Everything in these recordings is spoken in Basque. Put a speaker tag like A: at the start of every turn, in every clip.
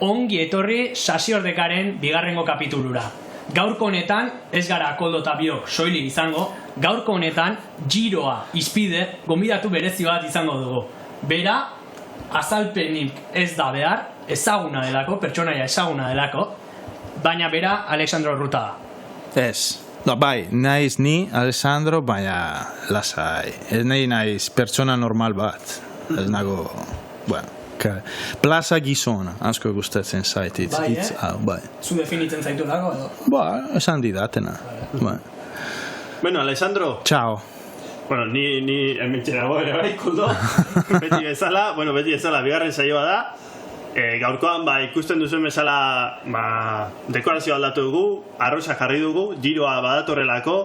A: ongi etorri Sasiordekaren bigarrengo kapitulura. Gaurko honetan, ez gara Koldo eta biok soilik izango, gaurko honetan Giroa izpide gonbidatu berezi bat izango dugu. Bera, azalpenik ez da behar, ezaguna delako, pertsonaia ezaguna delako, baina bera Alexandro Ruta da.
B: Ez. No, bai, naiz ni, Alessandro, baina lasai. Ez naiz pertsona normal bat. Ez nago, bueno, plaza gizona, asko gustatzen zait hitz.
A: Bai,
B: bai.
A: Zu definitzen zaitu dago edo?
B: Ba, esan didatena. Bai.
C: Bueno, Alessandro.
B: Ciao.
C: Bueno, ni emitxerago ere bai, Koldo. beti bezala, bigarren saioa da. Gaurkoan, ikusten duzuen bezala, dekorazio aldatu dugu, arroza jarri dugu, Giroa badatorrelako,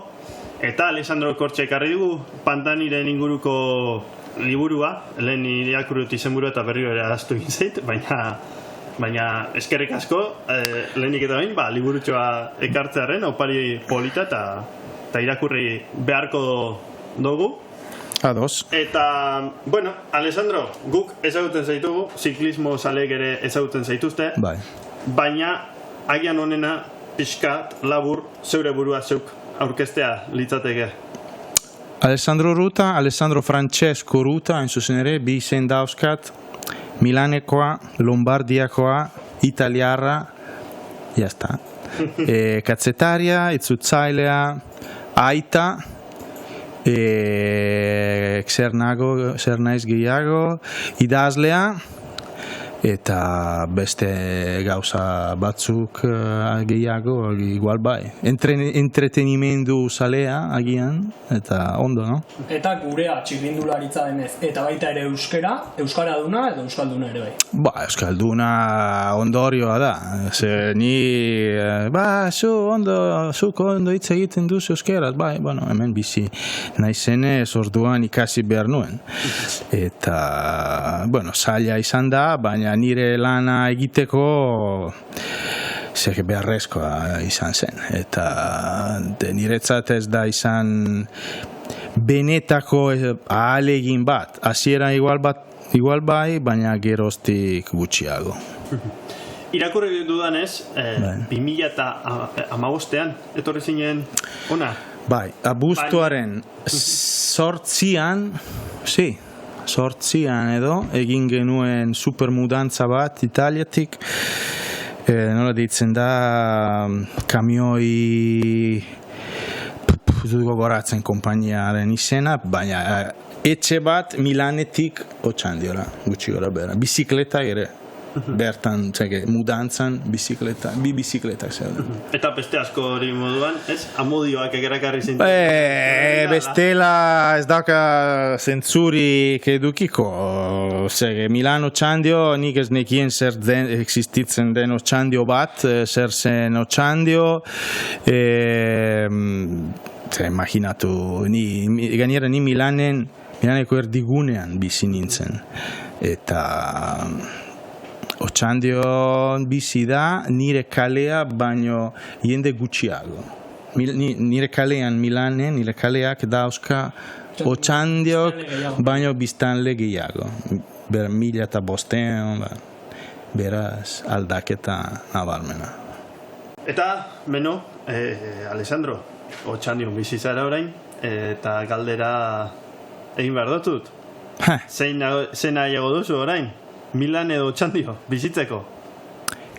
C: eta Alessandro Kortxe ekarri dugu, Pantaniren inguruko liburua, lehen irakurut izenburua eta berriro ere araztu egin zait, baina eskerrik asko, lehenik eta bain, liburutxoa ekartzearen, opari polita eta irakurri beharko dugu.
B: Ados.
C: Eta, bueno, Alessandro, guk ezagutzen zaitugu, ziklismo zaleek ere ezagutzen zaituzte,
B: bai.
C: Baina agian honena pixkat labur zeure burua zeuk aurkeztea litzateke.
B: Alessandro Ruta, Alessandro Francesco Ruta, hain zuzen ere, bi izen dauzkat, Milanekoa, Lombardiakoa, Italiarra, jazta. Katzetaria, itzutzailea, aita, zer naiz gehiago, idazlea, eta beste gauza batzuk gehiago, igual bai. Entretenimendu zalea agian, eta ondo, no?
A: Eta gurea txirrindularitza denez, eta baita ere euskaraduna edo euskalduna ere bai?
B: Euskalduna ondorioa da. Ze ni, zuk ondo hitz egiten duzu euskeraz, bueno, hemen bizi naizenez orduan ikasi behar nuen. Eta, bueno, zaila izan da, baina nire lana egiteko beharrezkoa izan zen. Eta niretzat ez da izan benetako ahalegin bat. Hasiera igual bai, baina geroztik gutxiago.
C: Irakurri dudanez, 2015an etorri zinen ona?
B: Bai, abuztuaren 8an, sortzian edo, egin genuen supermudantza bat Italiatik, nola ditzen da, kamioi, gogoratzen konpainiaren izena, baina etxe bat Milanetik Otxandiora, gutxi gora bera, bizikleta ere. Bertan, mudantzan, bi bizikletak zeuden.
C: Eta beste asko hori moduan, ez? Amodioak egerakarri zintzen?
B: Bestela ez dauka zentzurik edukiko. Milan Otxandio, nik ez nekien zer existitzen den Otxandio bat, zer zen Otxandio. Imaginatu, gainera ni Milaneko erdigunean bizi nintzen. Eta Otxandio bizi da, nire kalea baino jende gutxiago. Nire kalean Milanen, nire kaleak dauzka Otxandiok baino biztanle gehiago. 1500, beraz aldaketa nabarmena. Eta,
C: Alessandro, Otxandion bizi zara orain, eta galdera egin behar dutut. Zein nahiago duzu orain? Milan edo Otxandio, bizitzeko?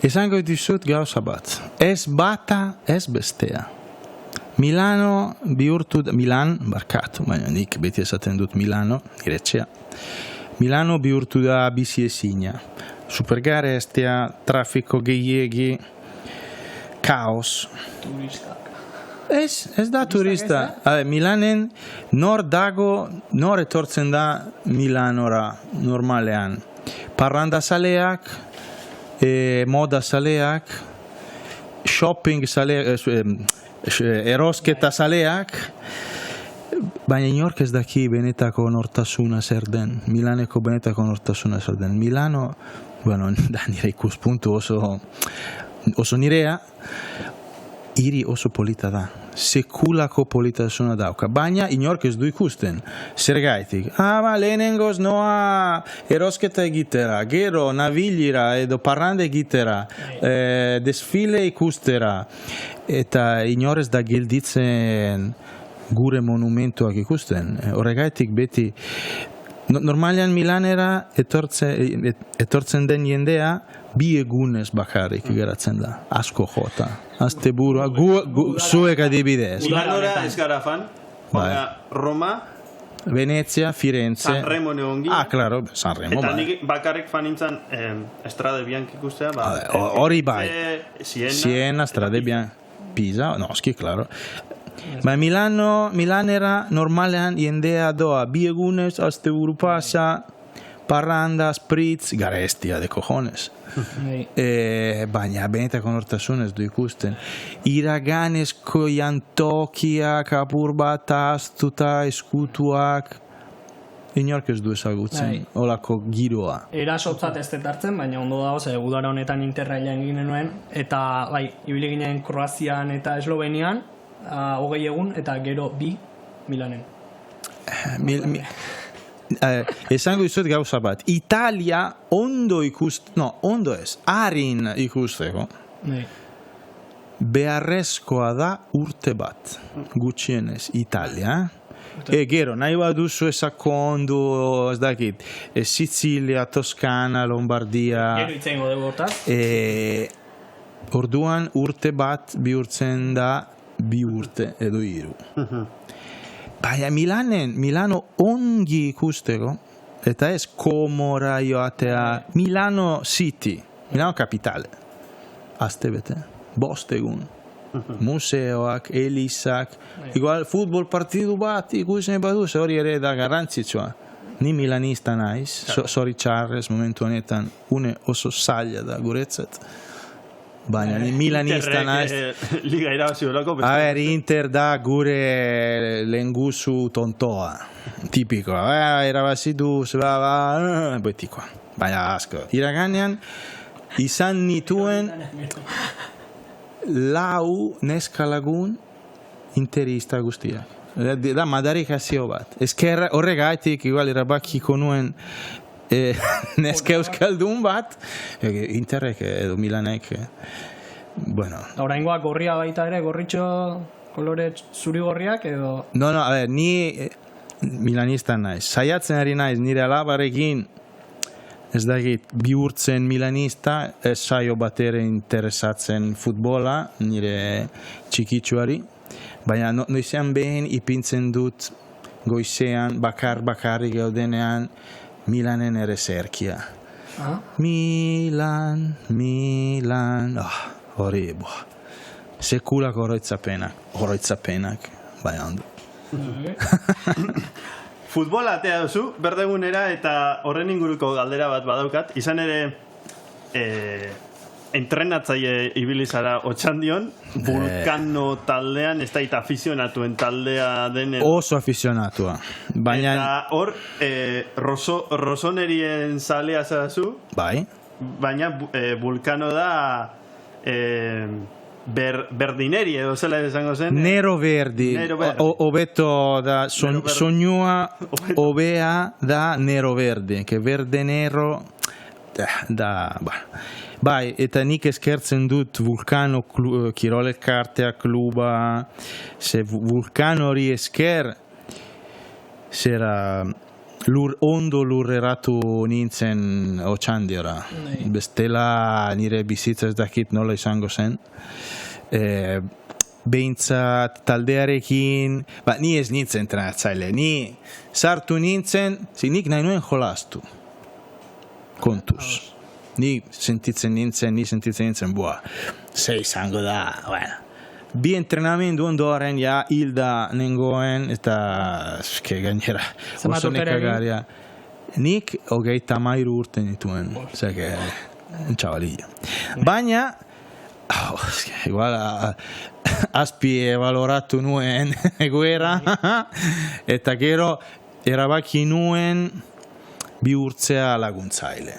B: Esango dizut gauza bat. Ez bata, ez bestea. Milan, baina nik beti esaten dut Milano, niretxea. Milano bihurtu da bizi ezina. Supergarestia, trafiko gehiegi, kaos.
A: Turistak.
B: Ez da turista. Milanen nor etortzen da Milanora normalean. Parranda zaleak, moda zaleak, shopping zaleak, erosketa zaleak, baina inork ez daki benetako nortasuna zer den. Milaneko benetako nortasuna zer den. Milano, bueno, da nire ikuspuntu oso nirea, hiri oso polita da. sekulako politasuna dauka, baina inork ez du ikusten. Zergaitik, lehenengoz noa erosketa egitera, gero nabilira edo parranda egitera, desfile ikustera, eta inorez da gelditzen gure monumentuak ikusten. Horregaitik beti, normalean Milanera etortzen den jendea, 2 egunez bakarrik geratzen da, asko jota. Azte burua, zuek adibidez.
C: Milanora ez gara fan, Roma,
B: Venezia, Firenze.
C: Sanremo neongi.
B: Claro, Sanremo.
C: Eta nik bakarrik fan nintzen Strade Bianchi ikustea.
B: Hori bai.
C: Siena,
B: Strade Bianchi. Pisa, no, claro. Ma Milanera normalean jendea doa 2 egunez, azte buru pasa, parranda, spritz, garestia de cojones. Baina benetako nortasunez du ikusten. Iraganezko jantokiak, apur bat ahaztuta, eskutuak, inork ez du ezagutzen, olako giroa.
A: Erasotzat ez hartzen, baina ondo dago, ze udara honetan interraila egin genuen, eta ibili ginen Kroazian eta Eslovenian, 20 egun, eta gero 2 Milanen.
B: Esango dizut gauza bat, Italia ondo ondo ez, arin ikusteko, beharrezkoa da urte bat, gutxienez Italia. Gero, nahi bat duzu esakondu, ez dakit, Sicilia, Toskana, Lombardia.
A: Gero itzengo dugu hortaz.
B: Orduan urte bat bihurtzen da 2 urte edo 3. Baina Milano ongi ikusteko, eta ez komora joatea, Milano City, Milano kapitale, azte bete, 5 egun. Museoak, elizak, igual futbol partidu bat ikusten badu, hori ere da garrantzitsua. Ni milanista naiz, sorry Charles, momentu honetan, une oso zaila da guretzat. Baina ni milanista naiz.
C: Liga irabazi dolako.
B: Inter da gure lenguzu tontoa. Tipiko. Irabazi du, betikoa. Baina asko. Iraganean, izan nituen 4 neska lagun interista guztiak. Da madarikazio bat. Esker horregaitik, igual irabakiko nuen neska euskaldun bat, Interrek edo Milanek, bueno.
A: Oraingoa gorria baita ere, gorritxo kolore zuri gorriak edo...
B: No, a ver, ni milanista naiz. Saiatzen ari naiz, nire alabarekin, ez dakit, bihurtzen milanista, ez saio bat ere interesatzen futbola, nire txikitsuari, baina noizean behin ipintzen dut goizean, bakarrik gaudenean, Milanen ere zerkia. Milan, hori, sekulako oroitzapenak, baina ondo.
C: Futbola atea duzu, berdegunera, eta horren inguruko galdera bat badaukat. Izan ere, entrenatzaile ibili zara Otxandion, Vulcano taldean, ez da eta afizionatuen taldea denen.
B: Oso afizionatua. Baina...
C: Eta hor, rosonerien zalea zarazu.
B: Bai.
C: Baina Vulcano da... Berdineri edo zela esango zen.
B: Nero verdi. Obeto da soinua obea da nero verdi, que verde nero da bai, eta nik eskertzen dut Vulcano Kirol Elkartea kluba, se Vulcano hori esker zera ondo lurreratu nintzen Otxandiora. Bestela nire bizitza ez dakit nola izango zen. Behintzat taldearekin, ni ez nintzen entrenatzaile, ni sartu nintzen, nik nahi nuen jolastu. Kontuz. Ni sentitzen nintzen, ze izango da, bueno. Bi entrenamendu ondoren ja hilda nengoen, eta gainera oso nekagaria. Nik 33 urte nituen, zeke, txabalilla. Baina, igual azpi evaloratu nuen egoera, eta gero erabaki nuen bihurtzea laguntzaile.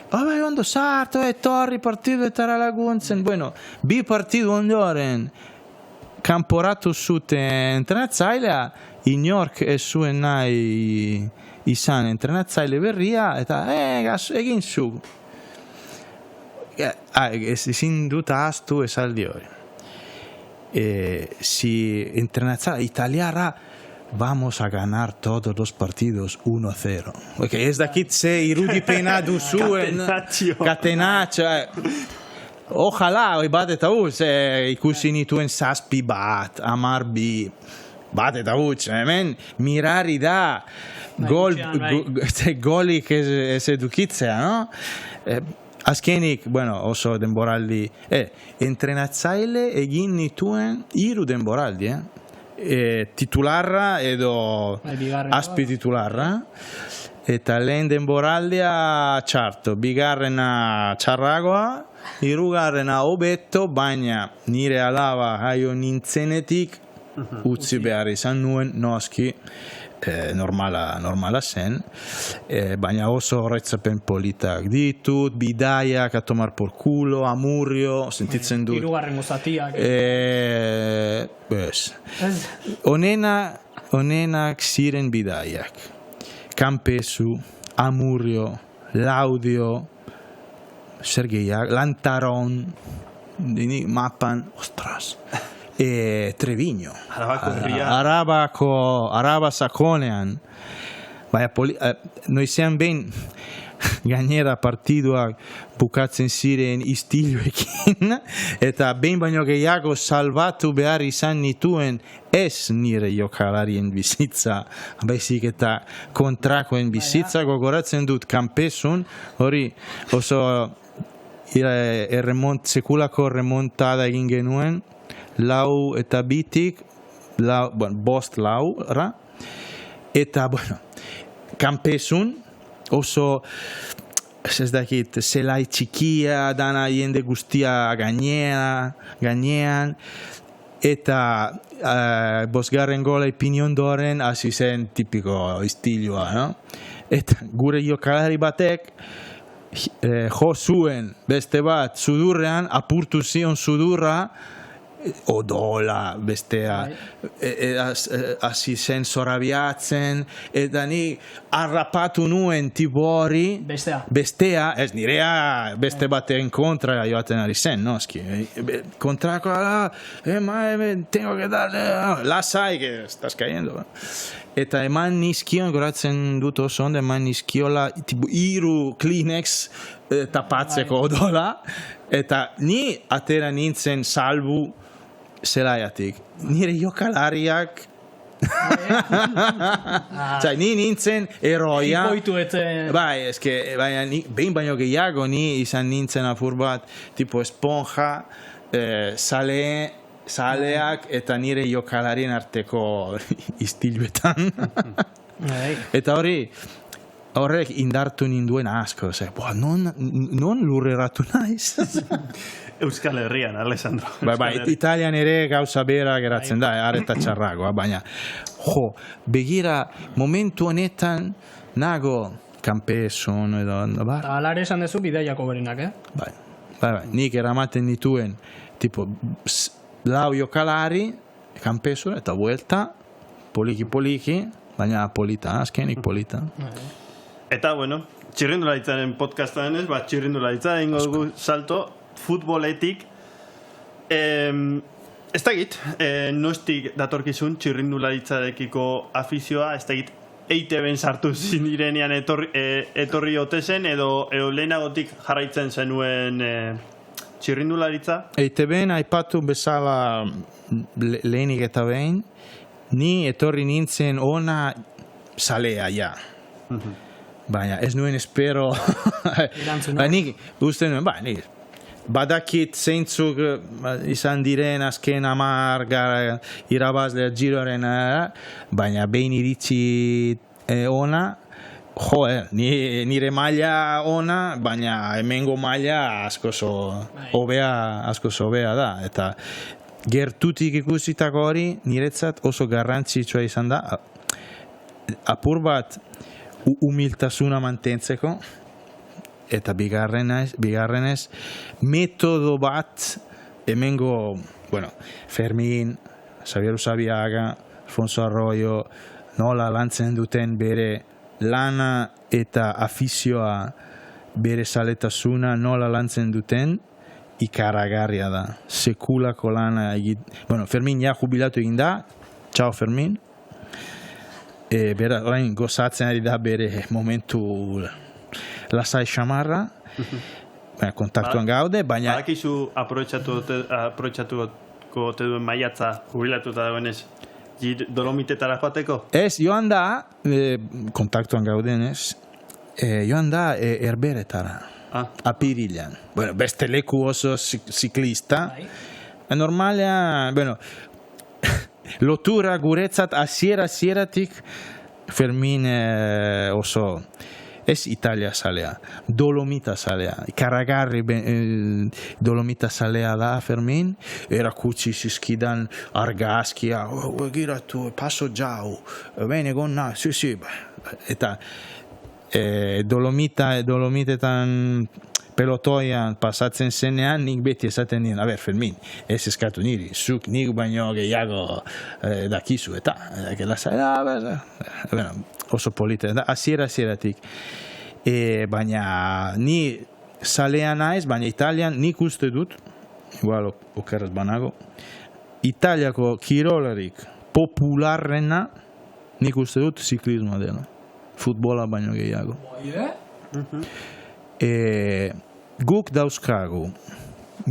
B: Bai, ondo sartu, torri partidu etara laguntzen. Bueno, 2 partidu ondoren kanporatu zuten entrenatzailea, inork ez zuen nahi izan entrenatzaile berria, eta egin zu. Ezin dut ahaztu esaldi hori. Si entrenatzaile italiarra, vamos a ganar todos los partidos 1-0. Okay, ez dakit ze irudipena duzuen. Catenaccio. Ojalá, bat eta huts, ikusi nituen 7 bat, 10 bi, bat eta huts, hemen mirari da, golik ez edukitzea, no? Azkenik, oso denboraldi, entrenatzaile egin nituen 3 denboraldi, titularra edo azpi titularra, eta lehen denboraldia txarto, bigarrena txarragoa, hirugarrena hobeto, baina nire alaba jaio nintzenetik utzi behar izan nuen, noski normala zen, baina oso horretzapen politak ditut, bidaiak a tomar por culo, Amurrio, sentitzen dut.
A: Hirugarrengo zatiak.
B: Onenak ziren bidaiak. Campesu, Amurrio, Laudio, Sergeiak, Lantaron, mapan, ostras, Treviño, Araba Sakonean, noizean behin gainera partiduak bukatzen ziren istiluekin, eta behin baino gehiago salbatu behar izan nituen ez nire jokalarien bizitza, baizik eta kontrakoen bizitza, gogoratzen dut Campesun, hori oso sekulako remontada egin genuen, 4 eta 2tik, 5-4, eta, Campesun, oso, ez dakit, zelai txikia, dana jende guztia gainean, eta bosgarren gola ipini ondoren, hasi zen tipiko istilua, no? Eta gure jokalari batek, jo zuen beste bat sudurrean, apurtu zion sudurra, odola bestea, hasi zen zorabiatzen, eta ni harrapatu nuen tibori, bestea, ez nirea beste baten kontra joaten ari zen, noski, kontrako, tengo que darle, lasai, que estás cayendo, eta eman nizkion, goratzen dut oso ondo, eman nizkiola, 3 Kleenex tapatzeko odola, eta ni atera nintzen salbu zelaiatik. Nire jokalariak ni nintzen eroia. Bai, behin baino gehiago ni izan nintzen apur bat, tipo esponja, zaleak eta nire jokalarien arteko istiluetan. Eta horrek indartu ninduen asko. Non lurreratu naiz?
C: Euskal Herrian, Alessandro.
B: Italian ere gauza bera geratzen da, areta txarragoa, baina, begira, momentu honetan, nago, Campesun, edo,
A: Eta alare esan dezu bidaiako berenak,
B: Bai, nik eramaten dituen, tipo, 4 jokalari, Campesun, eta vuelta, poliki, baina polita, azkenik polita.
C: Eta, txirrindularitzaren podcasta denez, txirrindularitza egingo dugu salto, futboletik, ez dakit, nostik datorkizun txirrindularitzarekiko afizioa, ez dakit, EITB-en sartu zinirenean etorri otezen, edo lehenagotik jarraitzen zenuen txirrindularitza?
B: EITB-en aipatu bezala lehenik eta behin, ni etorri nintzen ona salea, ja. Baina, ez nuen espero, nik uste nuen, badakit zeintzuk izan diren azken 10 irabazle giroaren, baina behin iritsi ona, nire maila ona, baina hemengo maila askoz hobea da, eta gertutik ikusitako hori niretzat oso garrantzitsua izan da, apur bat humiltasuna mantentzeko, eta bigarrenez, metodo bat hemengo, bueno, Fermin, Xavier Usabiaga, Alfonso Arroyo, nola lantzen duten bere lana eta afizioa, bere zaletasuna nola lantzen duten, ikaragarria da. Sekulako lana bueno, Fermin ja jubilatu egin da, ciao Fermin. Bera, orain gozatzen ari da bere momentu lasai xamarra, kontaktuan gaude, baina...
C: Badakizu aprobetxatuko ote duen maiatza jubilatuta dagoenez, Dolomitetara joateko?
B: Ez, joan da, kontaktuan gaudenez, joan da Herberetara, apirilean. Bueno, beste leku oso ziklista. Normalean, bueno, lotura guretzat hasieratik Fermin oso ez Italia zalea, Dolomita zalea, ikaragarri Dolomita zalea da Fermin, erakutsi zizkidan argazkia, begiratu, paso jau, bene gonna, si, eta Dolomitetan pelotoian pasatzen zenean, nik beti esaten nien, Fermin, ez eskatu niri, zuk nik baino gehiago dakizu, eta oso polita, hasieratik. Baina ni zalea naiz, baina Italian nik uste dut, igual okerraz banago, Italiako kirolarik popularrena nik uste dut ziklismoa dela. Futbola baino gehiago. Guk dauzkagu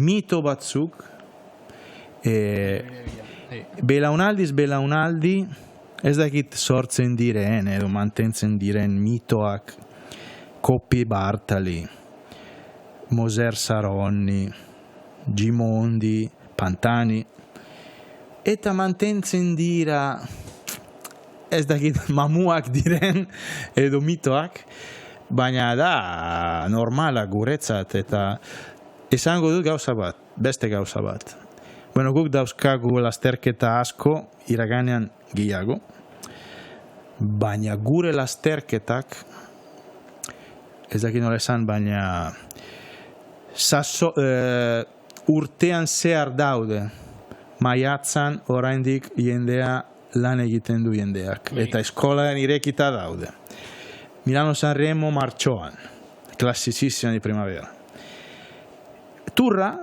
B: mito batzuk belaunaldi ez dakit sortzen diren edo mantentzen diren mitoak Coppi Bartali, Moser Saronni, Gimondi, Pantani, eta mantentzen dira ez dakit mamuak diren edo mitoak, baina da normala guretzat eta esango dut gauza bat, beste gauza bat. Bueno, guk dauzkagu lasterketa asko iraganean gehiago, baina gure lasterketak, ez dakit nola esan, baina urtean zehar daude, maiatzan oraindik jendea lan egiten du jendeak, eta eskolan irekita daude. Milano-Sanremo martxoan, klassicissima di primavera. Turra,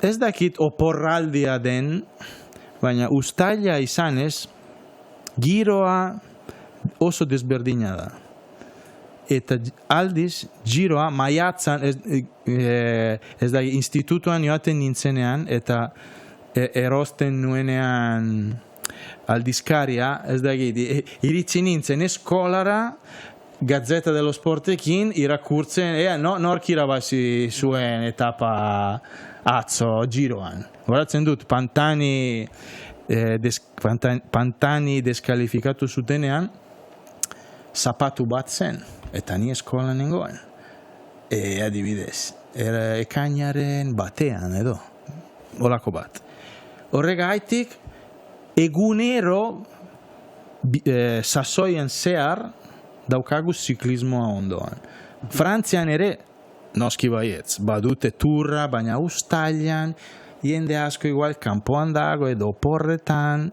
B: ez dakit oporraldia den, baina uztaila izanez, giroa oso desberdina da. Eta aldiz, giroa maiatzan, ez da, institutuan joaten nintzenean, eta erosten nuenean aldizkaria, ez da, iritsi nintzen eskolara, Gazzetta dello Sportekin irakurtzen, nork irabazi zuen etapa atzo giroan. Horatzen dut, Pantani deskalifikatu zutenean, zapatu bat zen, eta ni eskolan nengoen. Adibidez, ekainaren batean edo, olako bat. Horregaitik, egunero sasoian zehar, daukagu ziklismoa ondoan. Frantzian ere, noski baietz, badute turra, baina uztailan, jende asko igual kanpoan dago edo porretan,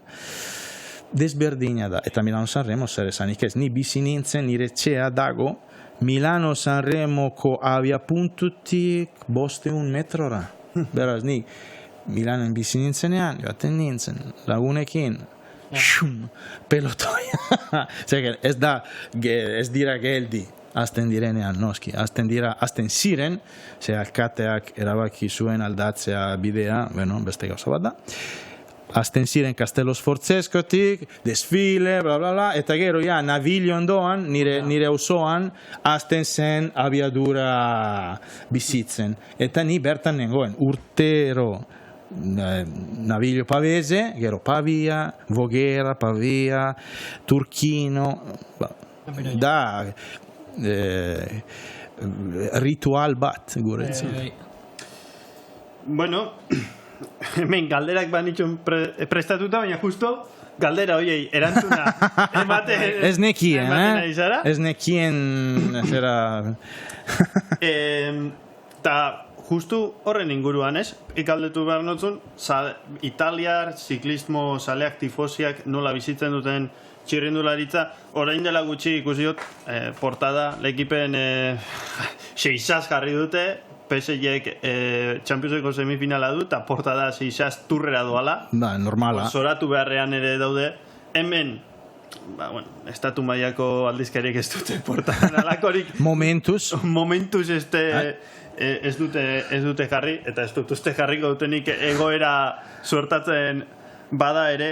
B: desberdina da. Eta Milano-Sanremo zer esanik ez, ni bizi nintzen nire etxea dago, Milano-Sanremoko abiapuntutik 500 metrora. Beraz, ni Milanen bizi nintzenean, joaten nintzen, lagunekin, pelotoia. Ez dira geldi azten direnean noski. Azten ziren, alkateak erabaki zuen aldatzea bidea, beste gauza bat da. Azten ziren Castello Sforzeskotik, desfile, bla bla bla, eta gero Navilio ondoan, nire auzoan, azten zen abiadura bizitzen. Eta ni bertan nengoen, urtero, Naviglio Pavese, gero Pavia, Voghera, Pavia, Turchino, da ritual bat guretzat.
C: Bueno, hemen galderak banitxun prestatuta, baina justo galdera hoiei erantzuna ematen
B: ez nekien,
C: ari zara?
B: Ez nekien zera...
C: Eta justu horren inguruan, ez? Ikaldetu behar notzun, italiar, ziklismo, zaleak, tifosiak nola bizitzen duten txirrindularitza. Orain dela gutxi ikusi dut, portada, lekipen 6 jarri dute, PSG-ek Championseko semifinala du, eta portada 6 turrera doala.
B: Da, normala.
C: Zoratu beharrean ere daude. Hemen, estatu mailako aldizkariek ez dute portadan alakorik.
B: Momentuz
C: ez dute jarri, eta ez dut uste jarriko dutenik egoera suertatzen bada ere,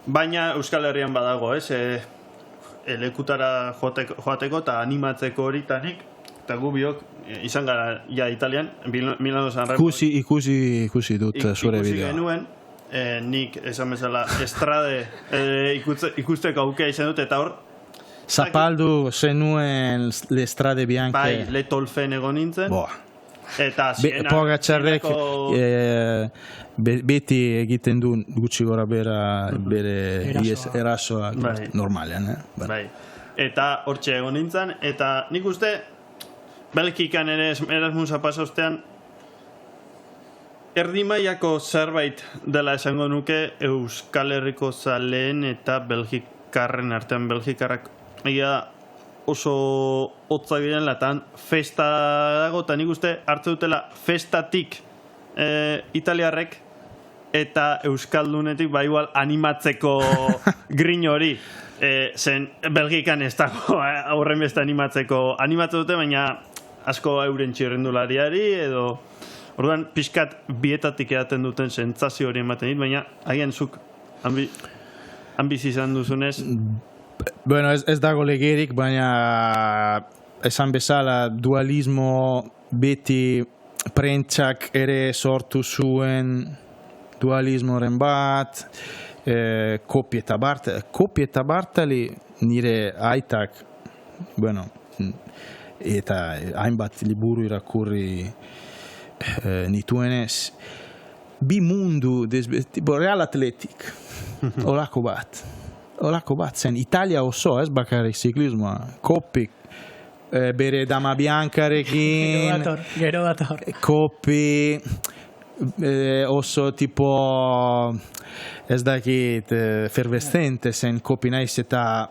C: baina Euskal Herrian badago, ez? Elekutara joateko eta animatzeko horitanik, eta gu biok izan gara ja Italian, Milano San Remo.
B: Ikusi dut zure bidea.
C: Ikusi genuen, nik esan bezala estrade ikusteko aukea izan dut, eta hor
B: Zapaldu zenuen L'Estrade Bianche.
C: Bai, Le Tolfen egon nintzen. Eta
B: Pogačarrek beti egiten du gutxi gora bere erasoa normalean.
C: Bai. Eta hortxe egon nintzen, eta nik uste Belgikan ere Erasmusa pasa ostean erdimaiako zerbait dela esango nuke Euskal Herriko zaleen eta Belgikarren artean. Belgikarrak egia oso hotzak diren latan festa dago, eta nik uste hartze dutela festatik italiarrek eta euskaldunetik igual animatzeko grin hori. Zen Belgikan ez dago aurren beste animatzen dute, baina asko euren txirrendulariari edo orduan pixkat bietatik edaten duten sentsazio hori ematen dit, baina agian zuk bizi izan duzunez.
B: Bueno, ez dago legerik, baina esan bezala dualismo beti prentsak ere sortu zuen dualismoren bat, Kopi eta Bartali nire aitak, bueno, eta hainbat liburu irakurri nituenez, bi mundu Real Atletik, olako bat zen, Italia oso, ez bakarrik ziklismoa, Kopi, bere Dama Biancarekin,
A: gero dator.
B: Kopi, oso tipo, ez dakit, fervestente zen Kopi naiz eta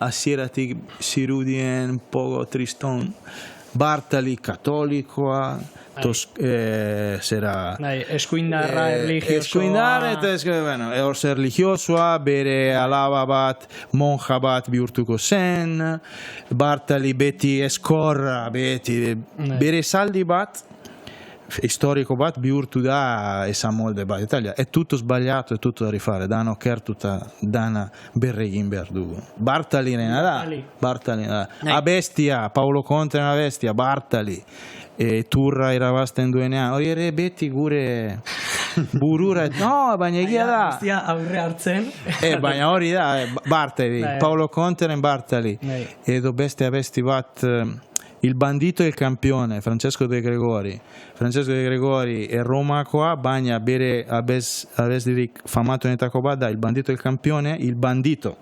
B: hasieratik zirudien poco triston. Bartali katolikoa, zera...
A: Eskuindarra erligiosoa.
B: Eskuindarra eta erligiosoa, bere alaba bat, monja bat bihurtuko zen, Bartali beti eskorra, bere saldi bat, storico bat bihurtu da esan molde bat. Italia, è tutto sbagliato, è tutto da rifare, dana okertuta, dana berre egin behar dugu. Bartali nena da. A bestia, Paolo Conte nena bestia, Bartali. Turra irabazten duenean, hori ere beti gure burura, no, baina egia da.
A: Bestia aurre hartzen.
B: Baina hori da, Bartali, Paolo Conte nena Bartali. Edo besti bat... Il bandito e il campione, Francesco De Gregori Romakoa, baina bere abesdirik famatuenetako bat da, il bandito e il campione, il bandito,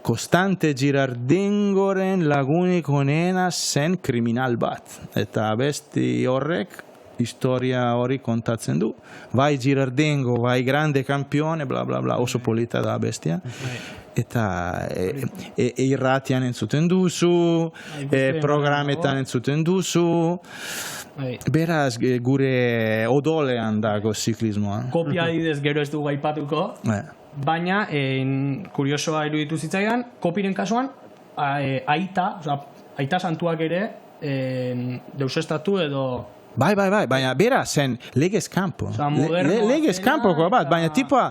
B: Constante Girardengoren lagunik onena zen kriminal bat, eta abesti horrek historia hori kontatzen du, bai Girardengo, bai grande campione, bla bla bla, oso polita da bestia. Eta irratian entzuten duzu, programetan entzuten duzu, beraz gure odolean dago ziklismoa.
A: Kopia adidez gero ez dugu aipatuko, baina kuriosoa iruditu zitzaidan, Kopiren kasuan, aita santuak ere deusestatu edo...
B: Bai, baina bera zen legez kanpo. Legez kanpoko bat, baina tipoa...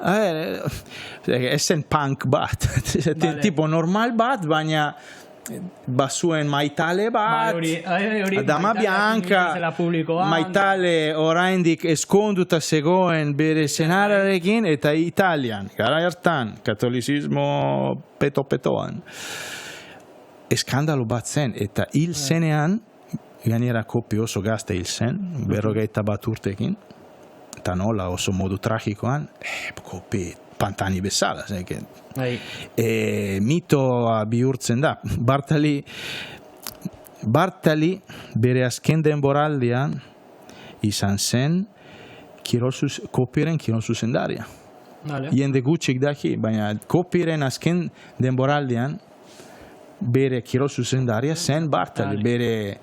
B: Ezen punk bat, tipo normal bat, baina bazuen maitale bat, Dama Bianca, maitale oraindik eskonduta zegoen bere senararekin, eta Italian, gara hartan, katolizismo petoan. Eskandalo bat zen, eta hil zenean, gainera Kopi oso gazte hil zen, 41 urtekin, eta nola oso modu tragikoan, Kopi Pantani bezala, mitoa bihurtzen da. Bartali Bartali bere azken denboraldian izan zen Kopiren kirol zuzendaria.
A: Vale.
B: Jende gutxik daki, baina Kopiren azken denboraldian bere kirol zuzendaria zen Bartali,
A: Vale.
B: bere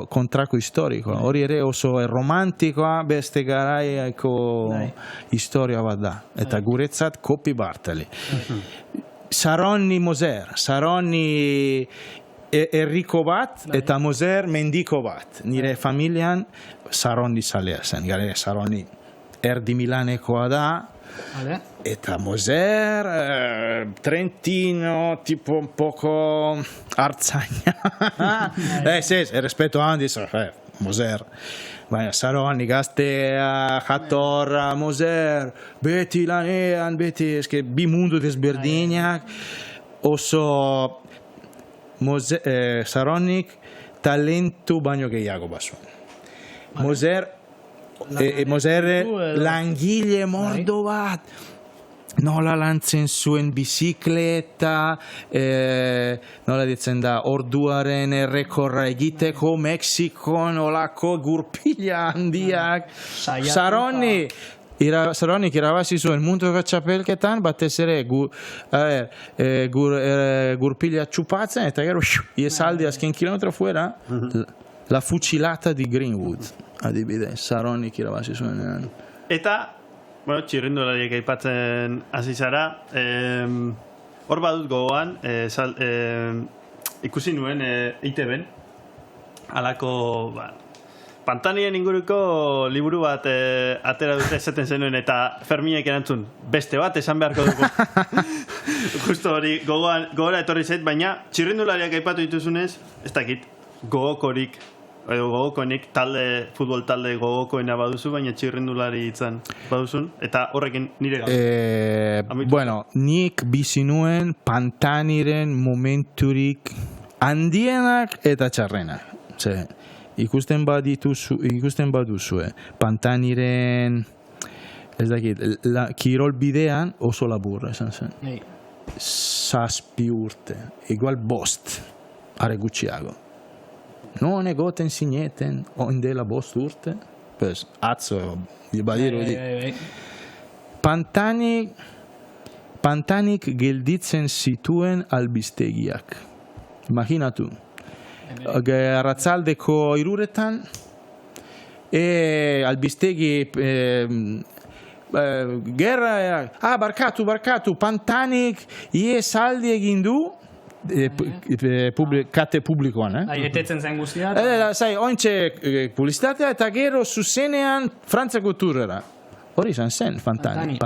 B: kontrako historiko. Hori ere oso romantikoa beste garaiako historia bat da. Eta guretzat Kopi Bartali. Saronni Moser, Saronni herriko bat eta Moser mendiko bat. Nire familian Saronni zalea zen, gare Saronni erdi Milanekoa da,
A: Vale.
B: eta Moser, Trentino, tipo un poco artzaina. Respeto handiz, Moser. Baina Saronni gaztea, jatorra, Moser, beti lanean, beti, eske bi mundu desberdinak, oso Saronnik talentu baino gehiago bazuen. Moser langile mordo bat, nola lantzen zuen bizikleta, nola ditzen da, orduaren errekorra egiteko, Mexikon olako gurpila handiak. Saronnik irabazi zuen munduko txapelketan, batez ere gurpila txupatzen, eta gero iesaldi azken kilometro fuera, la fucilata di Greenwood, adibidez, Saronnik irabazi zuen.
C: Eta, bueno, txirrindulariek aipatzen hasi zara, hor badut gogoan, ikusi nuen ITB-en, halako, Pantanien inguruko liburu bat atera dute esaten zenuen eta Ferminek erantzun, beste bat esan beharko dugu. Justo hori gogora etorri zait, baina txirrindulariak aipatu dituzunez, ez dakit, gogokorik, edo gogokoenik futbol talde gogokoena baduzu, baina txirrindulari itzan baduzun, eta horrekin nire gau.
B: Bueno, nik bizi nuen Pantaniren momenturik handienak eta txarrenak. Ikusten baduzue, Pantaniren, ez dakit, kirol bidean oso laburra esan zen. 7 urte, igual 5, are gutxiago. Non egoten zineten, oindela 5 urte, pues, atzo, badiru di. Pantanik gelditzen zituen albistegiak. Imaginatu. Arratzaldeko 3:00 albistegi gerra barkatu Pantanik iesaldi egin du kate publikoan
A: Etetzen zen guztia
B: ointxe publizitatea eta gero zuzenean Frantziako turrera hori izan zen Pantani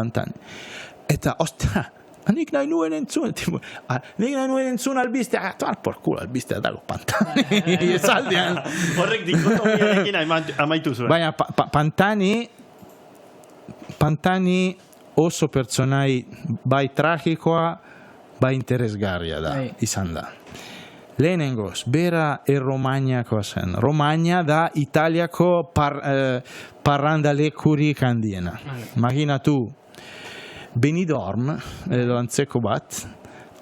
B: eta ostra nik nahi nuen entzun albistea, toal por culo albistea dago Pantani, esaldean.
C: Horrek dikotomiarekin amaitu zuen.
B: Baina Pantani oso pertsonai bai tragikoa, bai interesgarria da, izan da. Lehenengoz, bera Romagnakoa zen. Romagna da Italiako parrandalekurik handiena. Imaginatu, Benidorm, edo antzeko bat,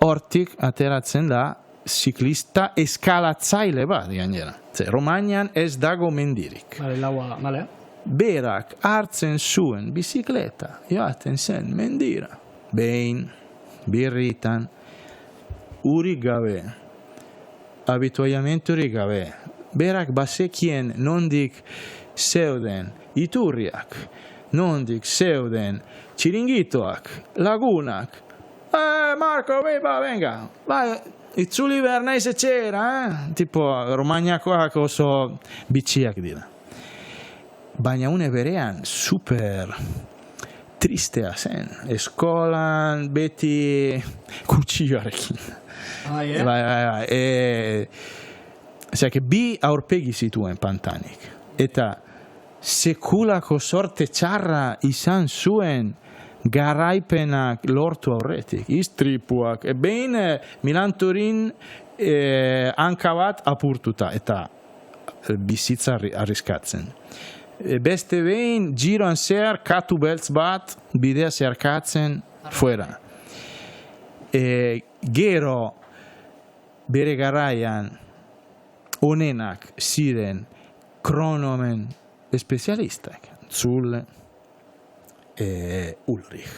B: hortik ateratzen da ziklista eskalatzaile bat, gainera. Romagnan ez dago mendirik. Berak hartzen zuen bizikleta, joaten zen mendira. Behin, birritan, urik gabe, habituallamenturik gabe. Berak bazekien nondik zeuden iturriak, nondik zeuden txiringitoak, lagunak. Marco, venga. Itzuli behar naiz etxera, tipo, Romagnakoak oso bitxiak dira. Baina une berean, super tristea zen. Eskolan beti kutsilloarekin. Bi aurpegi zituen Pantanik. Eta sekulako sorte txarra izan zuen garaipenak lortu aurretik, istripuak, behin Milan-Turin hanka bat apurtuta eta bizitza arriskatzen. Beste behin giroan zehar katu beltz bat bidea zeharkatzen fuera. Gero bere garaian onenak ziren kronomen espezialistak. Zulle, Ulrich.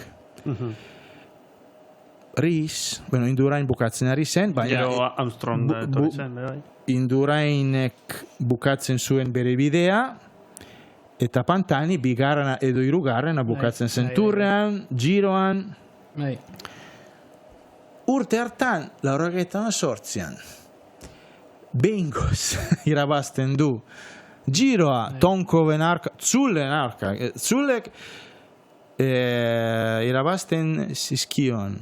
B: Ries, indurain bukatzen ari zen, baina
C: Gero Armstrong etorri zen, bai.
B: Indurainek bukatzen zuen bere bidea, eta Pantani bigarrena edo hirugarrena bukatzen zen turrean, giroan.
A: Bai.
B: Urte hartan, 98an, behingoz irabazten du. Giroa, Tonkoven arka, Zullen arka. Zullek irabazten zizkion,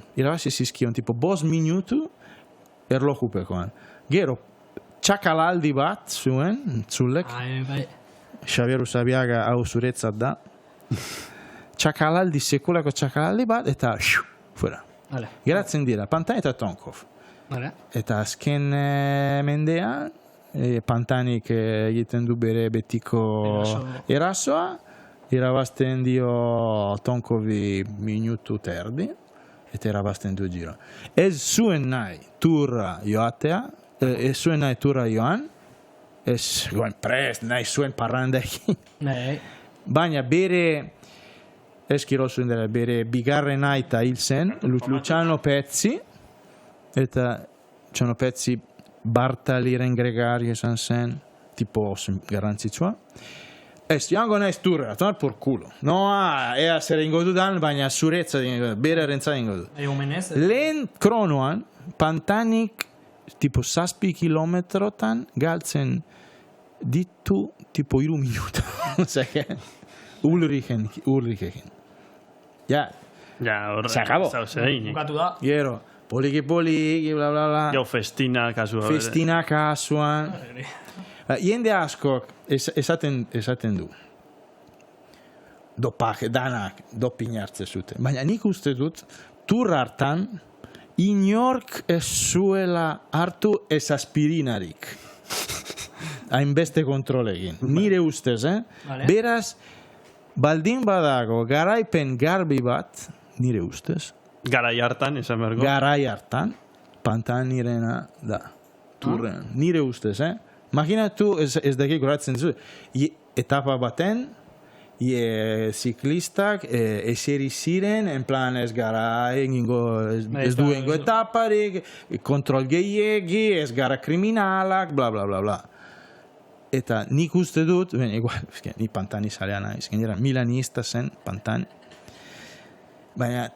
B: tipo 5 minutu erlojupekoan. Gero, txakalaldi bat zuen, Zullek.
A: Bai.
B: Xabier Usabiaga hau zuretzat da. Sekulako txakalaldi bat, eta fuera.
A: Vale.
B: Geratzen dira, Pantani eta Tonkov.
A: Vale.
B: Eta azken mendean, Pantanik egiten du bere betiko erasoa, irabazten dio Tonkovi minutu terdi, eta irabazten du giro. Ez zuen nahi turra joatea, ez zuen nahi turra joan, ez goen prest, nahi zuen parrandekin. Baina bere, eskiro zuen dela, bere bigarren aita hil zen, Luciano Pezzi, eta Luciano Pezzi Bartaliren gregario esan zen, tipo garrantzitsua. Ez, joango naiz turra, tomar por culo. Noa, ea zer ingo dudan, baina zuretza ingo du, bere rentza ingo du.
A: Egumenez?
B: Lehen kronoan, Pantanik, tipo 6 kilometrotan, galtzen ditu, tipo 3 minuta. Osea, Ulrichen. Ja, se acabó.
A: Bukatu da.
B: Gero, poliki, bla, bla, bla.
C: Jau festina kasua.
B: Festina kasuan. Jende askok esaten du. Dopaje, danak, dopin hartze zuten. Baina nik uste dut, tur hartan, inork ez zuela hartu ez aspirinarik. Hainbeste kontrolegin. Nire ustez,
A: Vale.
B: Beraz, baldin badago garaipen garbi bat, nire ustez,
C: Garai hartan, esan bergo.
B: garai hartan, Pantanirena da. Turrean. Nire ustez, Imaginatu, ez dakik goratzen zu, etapa baten, ziklistak eseri ziren, en plan ez gara ez duengo etaparik, kontrol gehiegi, ez gara kriminalak, bla, bla, bla, bla. Eta nik uste dut, igual, ni Pantani zalea naiz, gainera milanista zen Pantani. Baina,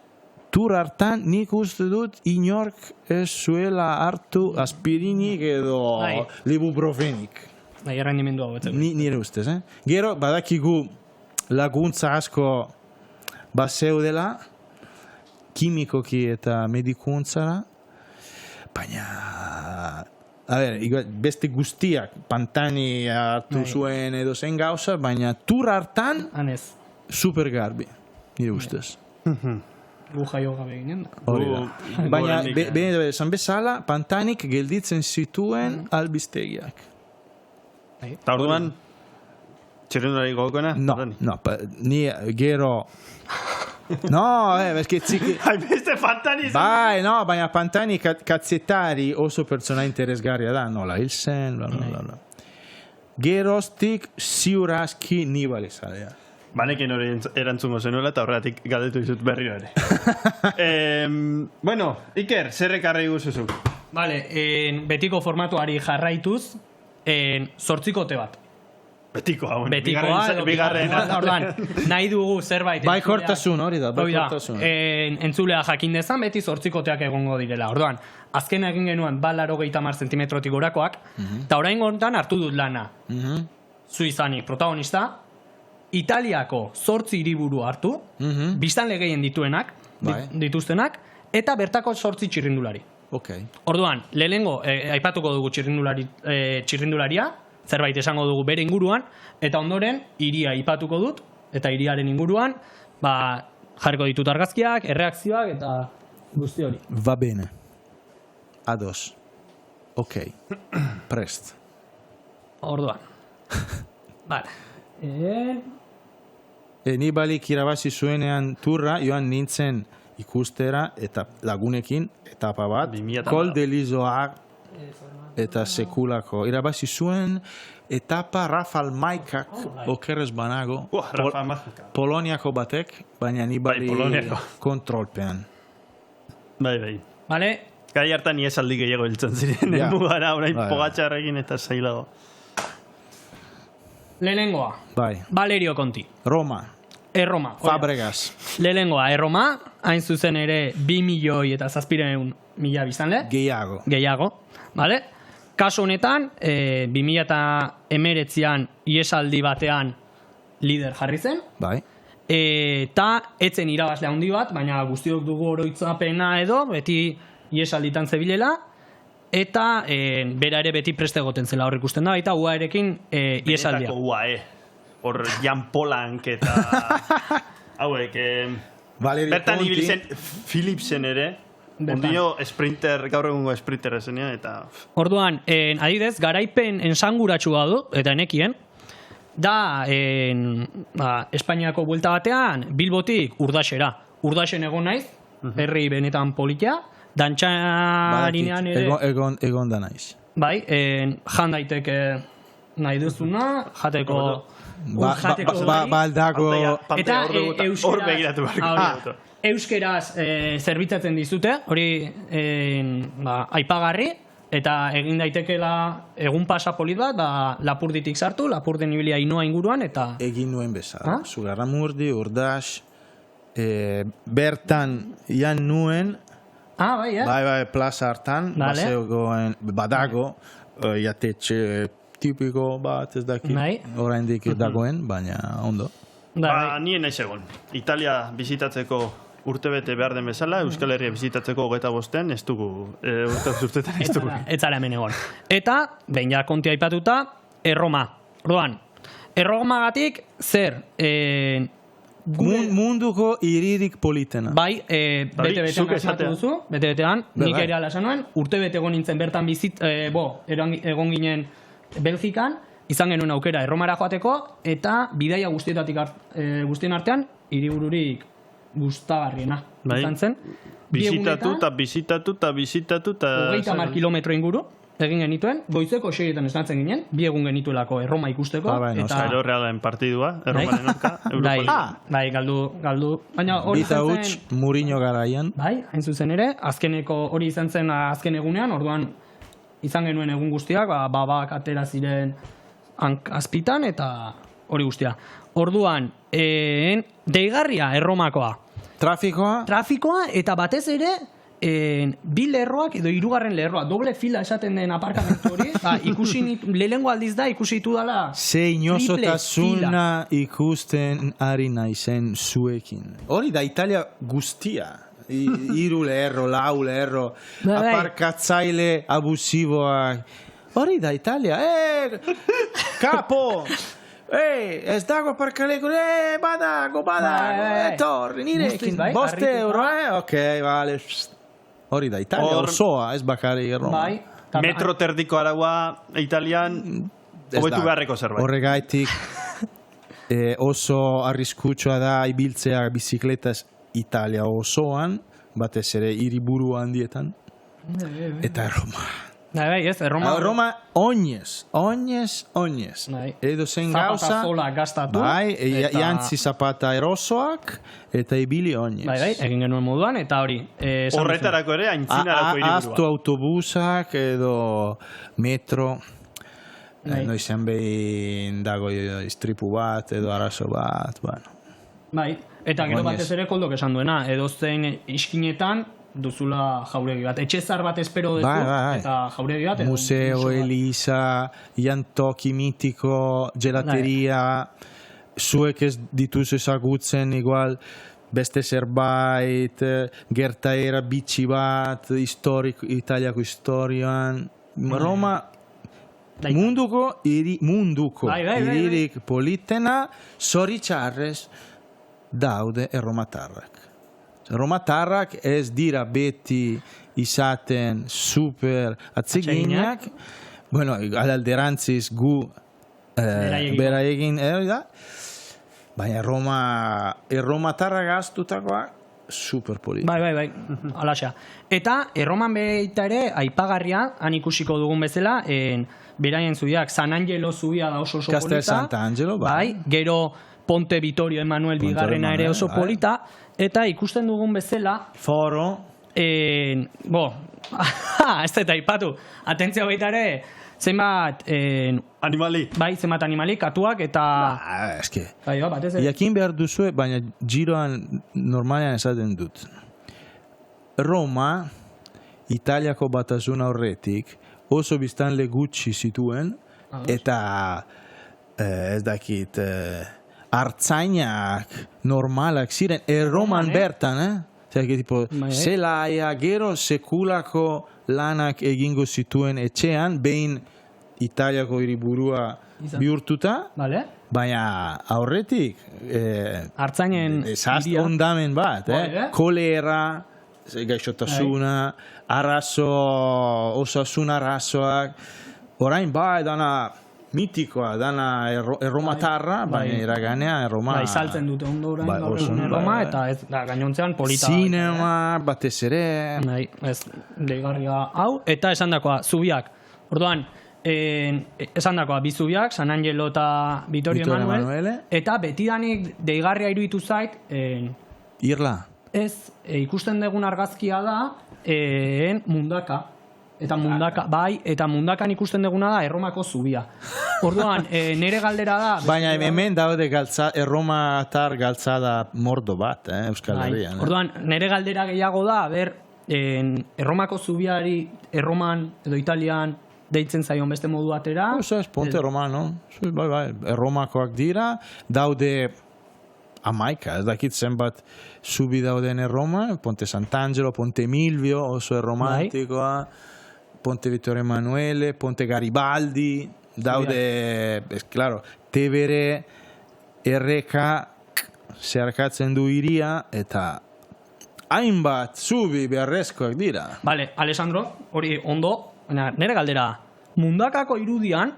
B: tur hartan nik uste dut inork ez zuela hartu aspirinik edo ibuprofenik.
A: Errendimendu hau betzen.
B: Nire ustez, Gero, badakigu laguntza asko bazeudela, kimikoki eta medikuntzara, baina, beste guztiak Pantani hartu zuen edo zen gauza, baina tur hartan
A: Hanez.
B: super garbi, nire ustez.
A: Gu jaio gabe ginen da.
B: Hori da. Baina, esan bezala, Pantanik gelditzen zituen albistegiak.
C: Eta orduan, txirrendulari gogokoena?
B: No, ni gero... No, perché
C: Hainbeste Pantani zen.
B: Bai, no, baina Pantani kazzetari oso pertsona interesgarria da, nola hil zen, bla, bla, bla. Geroztik ziurazki nibali zalea.
C: Banekin hori erantzungo zenuela eta horregatik galdetu dizut berriro ere. Bueno, Iker, zer ekarri guzuzuk?
A: Vale, betiko formatuari jarraituz, 8 bat.
C: Betikoa, bueno.
A: Betikoa, orduan, nahi dugu zerbait.
B: Baikortasun, hori da, baikortasun.
A: Entzulea jakin dezan, beti 8 egongo direla. Orduan, azken egin genuen 80 zentimetrotik gorakoak, eta orain gontan hartu dut lana. Zu izanik, protagonista, Italiako 8 hiriburu hartu, biztanle gehien dituztenak, eta bertako 8 txirrindulari. Orduan, lehenengo, aipatuko dugu txirrindularia, zerbait esango dugu bere inguruan, eta ondoren, hiria aipatuko dut, eta hiriaren inguruan, jarriko ditut argazkiak, erreakzioak, eta guzti hori.
B: Va bene. Ados. Ok. Prest.
A: Orduan. Vale.
B: Ni balik irabazi zuenean turra, joan nintzen ikustera eta lagunekin etapa bat. Col de l'Izoard eta sekulako. Irabazi zuen etapa Rafal Maikak okerrez banago.
C: Rafa Majka.
B: Poloniako batek, baina Nibali
C: Poloniako.
B: kontrolpean.
C: Bai.
A: Vale?
C: Gai hartan iesaldi gehiago hiltzen ziren.
B: Ja.
C: Mugara, orain
B: Bai.
C: Pogačarrekin eta zailago.
A: Lehenengoa,
B: Bai.
A: Valerio Conti.
B: Roma,
A: Erroma.
B: Fabregas,
A: Lehenengoa, Erroma, hain zuzen ere 2.700.000 biztanle.
B: gehiago.
A: Vale? Kasu honetan, 2019an iesaldi batean lider jarri zen,
B: Bai.
A: eta etzen irabazle handi bat, baina guztiok dugu oroitzapena edo, beti iesalditan zebilela, eta bera ere beti preste egoten zela hor ikusten da, eta UAerekin iesaldia.
C: Benetako UAE. Hor Jan Polank eta... hauek...
B: Valerio
C: Bertan
B: Conti.
C: ibiltzen Philipsen ere.
A: Bertan.
C: Ondio sprinter, gaur egungo sprinter ezenean, eta...
A: Orduan, adibidez, garaipen ensanguratsua du, eta enekien, da Espainiako buelta batean Bilbotik Urdaxera. Urdaxen egon naiz, herri benetan politia, dantxarinean ere,
B: Egon da naiz.
A: bai, jan daiteke nahi duzuna, jateko...
B: Baldago...
A: Eta
C: Hor begiratu beharko.
A: euskeraz zerbitzatzen dizute, hori aipagarri, eta egin daitekeela egun pasa polit bat, Lapurditik sartu, Lapurdin ibilia Ainoa inguruan, eta...
B: Egin nuen bezala.
A: Ah?
B: Zugarramurdi, Urdax, bertan jan nuen,
A: Bai,
B: bai, plaza hartan,
A: Vale.
B: badago, jatetxe tipiko bat ez daki,
A: Bai.
B: oraindik dagoen, baina ondo.
C: Nien naiz egon. Italia bizitatzeko urtebete behar den bezala, Euskal Herria bizitatzeko 25 ez dugu, urtetan ez dugu.
A: Ez zara hemen egon. Eta, behin ja konti aipatuta, Erroma. Orduan, Erromagatik zer?
B: Munduko iririk politena.
A: Bai, bete-betean
C: zuk
A: asmatu
C: esatea.
A: duzu, bete-betean, nik
B: bai.
A: ere ala esan nuen, urte-bete egon nintzen bertan egon ginen Belgikan, izan genuen aukera Erromara joateko, eta bidaia guztien artean, hiribururik gustagarriena izan zen.
C: Bizitatu eta
A: 30 kilometro inguru egin genituen, goizeko 6etan esnatzen ginen, 2 egun genituelako Erroma ikusteko,
B: Bueno,
A: eta...
C: Ero Realen partidua, Erromaren orka,
A: Bai,
C: Europa.
A: bai, galdu. Baina hori
B: Bita
A: izan
B: huts,
A: zen...
B: Mourinho garaian.
A: Bai, hain zuzen ere, hori izan zen azken egunean, orduan izan genuen egun guztiak, babak atera ziren azpitan, eta hori guztia. Orduan, deigarria Erromakoa. Trafikoa, eta batez ere, bi lerroak edo 3. lerroa, doble fila esaten den aparkamentu hori, lehenengo aldiz da ikusi ditu dala
B: Ze inozotasuna ikusten ari naizen zuekin. Hori da Italia guztia. 3 lerro, 4 lerro,
A: Bai.
B: aparkatzaile abusiboak. Hori da Italia. Kapo! Ez dago aparkaleko, badago,
A: Bai.
B: etorri, nirekin,
A: Guztiz, bai,
B: 5
A: harrituta.
B: euro, ok, vale. Hori da Italia osoa, ez bakari Roma.
A: Bai,
C: Metro terdiko araua Italian,
B: Ez
C: hobetu
B: da.
C: beharreko zerbait.
B: Horregaitik oso arriskutsua da ibiltzea bizikletaz Italia osoan, batez ere hiriburu handietan, eta Roma.
A: Bai, ez, Erroma...
B: Roma oinez.
A: Bai.
B: Edo zen
A: Zapata
B: gauza,
A: zola gastatu.
B: bai,
A: eta-
B: jantzi zapata erosoak, eta ibili oinez.
A: Bai, egin genuen moduan, eta hori... esan
C: Horretarako ere, aintzinarako
B: Aztu
C: hiriburua.
B: autobusak edo metro,
A: Bai.
B: noizen behin dago istripu bat edo arazo bat, bueno.
A: Bai, eta gero
B: Oinez.
A: batez ere koldok esan duena, edozein iskinetan duzula jauregi bat. Etxezar bat espero duzu,
B: Bai.
A: eta jauregi bat. edo
B: Museo,
A: museo bat.
B: Elisa, jantoki mitiko, gelateria, zuek ez dituz ezagutzen igual beste zerbait, gertaera bitxi bat, Italiako historian. Roma
A: Bai.
B: munduko
A: Bai.
B: hiririk politena, zoritxarrez daude erromatarrak. Romatarrak ez dira beti izaten super atseginak. Bueno, alderantziz gu beraiekin da. Baina erromatarrak gaztutakoak super polit.
A: Bai, alaxea. Eta Erroman baita ere, aipagarria, han ikusiko dugun bezala, beraien zubiak, San Angelo zubia da oso
B: Castel
A: polita.
B: Sant'Angelo, bai.
A: Gero Ponte Vittorio Emanuel bigarrena ere oso polita. Eta ikusten dugun bezala,
B: Foro.
A: ez da aipatu. Atentzio baita ere, zenbat,
C: Animali.
A: bai, zenbat animalik, katuak eta...
B: Eske.
A: Bai, batez ere.
B: Jakin behar duzue, baina giroan normalean esaten dut. Roma, Italiako batasun aurretik, oso biztanle gutxi zituen, eta ez dakit, artzainak normalak ziren, Roman bertan, tipo, zelaia, gero sekulako lanak egingo zituen etxean, behin Italiako hiriburua bihurtuta,
A: Vale?
B: baina aurretik
A: Artzainen
B: desastre ondamen bat, kolera, gaixotasuna, osasun arazoak, orain bai dana mitikoa, dana erromatarra, baina iraganea erroma...
A: Bai, saltzen dute ondo orain
B: Bai,
A: gaur
B: oso,
A: egun Erroma,
B: bai.
A: eta ez, da, gainontzean polita.
B: Zinema, batez ere...
A: Bai, ez, deigarria hau, eta esandakoa, zubiak. Orduan, esandakoa, bi zubiak, San Angelo eta Vittorio Emanuele, eta betidanik deigarria iruditu zait,
B: Irla.
A: ez, ikusten dugun argazkia da, Mundaka. Eta Mundaka, bai, eta Mundakan ikusten duguna da Erromako zubia. Orduan, nere galdera da...
B: Baina hemen daude erromatar galtzada mordo bat, Euskal Herrian.
A: Orduan, nere galdera gehiago da, Erromako zubiari, Erroman edo Italian deitzen zaion beste modu batera.
B: Ez, Ponte Romano. Bai, erromakoak dira, daude... Amaika, ez dakit zenbat zubi dauden Erroma, Ponte Sant'Angelo, Ponte Milvio, oso erromantikoa, Ponte Vittorio Emanuele, Ponte Garibaldi, daude, claro, Tevere, erreka, zeharkatzen du iria, eta hainbat zubi beharrezkoak dira.
A: Vale, Alessandro, hori ondo, nere galdera, Mundakako irudian,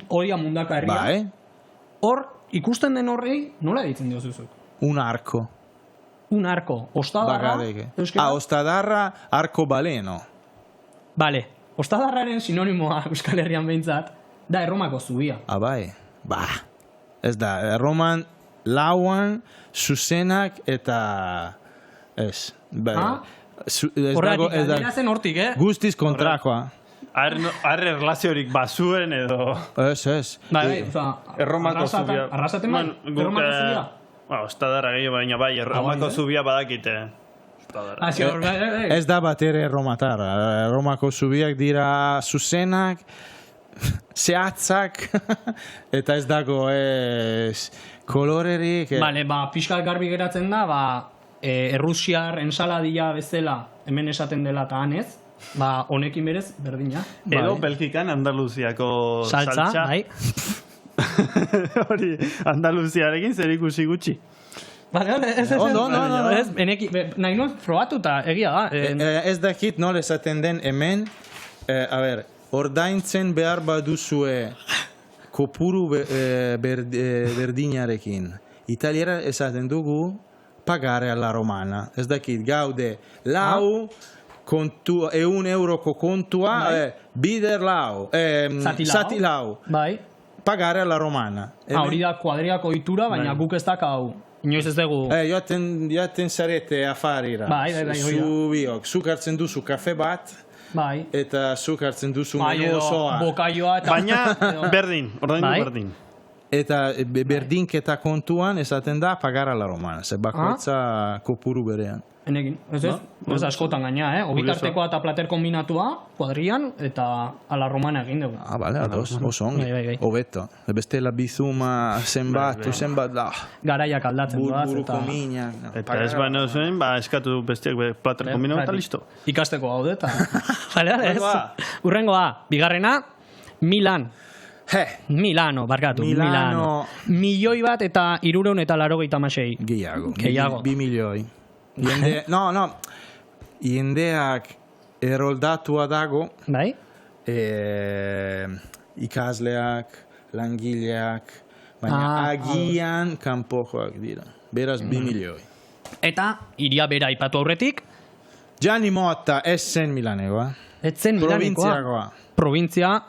A: hori da Mundaka herria,
B: bai,
A: hor, ikusten den horrei, nola ditzen diozuzuk?
B: un arco.
A: Un arco, ostadarra,
B: Ostadarra, arco baleno.
A: Vale, ostadarraren sinonimoa Euskal Herrian behintzat, da Erromako zubia.
B: Bai, ez da, Erroman lauan, zuzenak eta... Ez,
A: horregatik, aldera zen hortik,
B: Guztiz kontrakoa.
C: Arre relaziorik bazuen edo...
B: Ez.
A: Bai,
C: Erromako zubia.
A: Arrasaten bai, Erromako zubia.
C: Ostadarra gehiago, baina bai, Erromako zubia badakite.
B: Ez da bat ere erromatar. Erromako zubiak dira zuzenak, zehatzak, eta ez dago kolorerik.
A: Bale, pixkat garbi geratzen da, errusiar ensaladia bezala hemen esaten dela eta hanez, honekin berez, berdina.
C: Edo Belgikan Andaluziako saltza.
A: Bai.
C: Hori, Andaluziarekin zer ikusi gutxi.
B: Ondo.
A: Nahi nuen probatuta, egia da.
B: Ez dakit nola esaten den hemen, ordaintzen behar baduzue kopuru berdinarekin. Italiera esaten dugu pagare alla romana. Ez dakit, gaude lau, €1 kontua, bider lau, zati lau.
A: Bai.
B: Pagare alla romana.
A: Hori da kuadriako itura, baina guk ez dakau. Inoiz ez dugu...
B: Joaten zarete afarira.
A: Bai.
B: Zubiok, zuk hartzen duzu kafe bat,
A: bai.
B: eta zuk hartzen duzu menu osoa.
A: Bokaioa eta...
C: Baina berdin, ordaindu berdin.
B: Eta berdinketa kontuan esaten da pagar a la romana. Ze bakoitza kopuru berean.
A: Enekin, ez askotan gaina, Obitartekoa eta plater kombinatua, kuadrian, eta ala romana egin dugu.
B: Bale, oso ongi. Hobeto. Bestela bizuma zenbat, da.
A: Garaiak aldatzen duaz.
B: Buruko minak.
C: Eta ez baina zuen, eskatu bestiak plater kombinatu eta listo.
A: Ikasteko gaude, eta... Urrengoa, bigarrena, Milan. Milano, barkatu. Milano. 1.000.000 eta 386.
B: Gehiago. 2 milioi. Jendeak erroldatua dago.
A: Bai?
B: Ikasleak, langileak, baina agian kanpokoak dira. Beraz, 2 milioi.
A: Eta iria bera aipatu aurretik,
B: Gianni Motta ez zen Milanekoa.
A: etzen Milanekoa.
B: Provintziakoa.
A: Provintzia,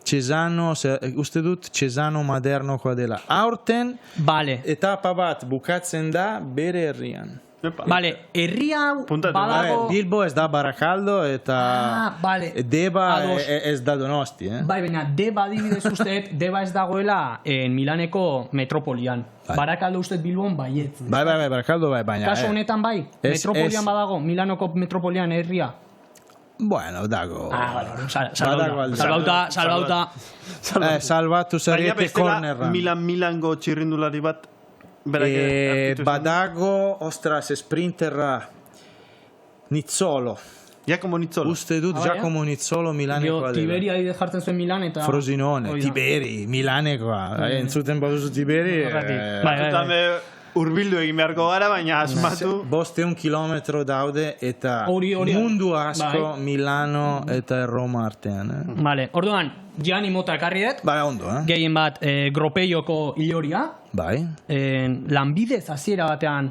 B: Cesano, uste dut Cesano modernokoa dela. Aurten,
A: bale.
B: etapa bat bukatzen da bere herrian.
C: Epa.
A: Bale, herri hau
C: Puntatu.
A: badago...
B: Bilbo ez da Barakaldo eta
A: bale.
B: Deba
A: Ados.
B: ez da Donosti.
A: Bai, baina Deba adibidez usteet, Deba ez dagoela Milaneko metropolian.
B: Bai.
A: Barakaldo usteet Bilbon baietz.
B: Bai, Barakaldo bai, baina...
A: Kaso honetan bai, metropolian badago, Milanoko metropolian herria.
B: Bueno, dago...
A: Badago
B: Badago
A: salbauta.
B: Salbatu
C: Baina
B: zariete
C: bestela
B: kornerra.
C: Milango txirrindulari bat berak hartu zuen.
B: Badago, ostras, sprinterra Nizzolo.
C: Giacomo Nizzolo.
B: Uste dut
A: Ah, bai,
B: Giacomo Nizzolo Milanekoa dela.
A: Tiberi adibidez jartzen zuen Milan eta...
B: Frosinone,
A: Hoi da.
B: Tiberi, Milanekoa. Entzuten baduzu Tiberi...
A: Horregatik. Bai.
C: Zutame urbildu egin beharko gara, baina asmatu.
B: 500 kilometro daude eta
A: Hori.
B: mundu asko
A: Bai.
B: Milano eta Roma artean.
A: Vale, orduan, Gianni Motta ekarri dut,
B: Bai, ondo,
A: gehien bat Gropeioko iloria,
B: Bai,
A: lanbidez hasiera batean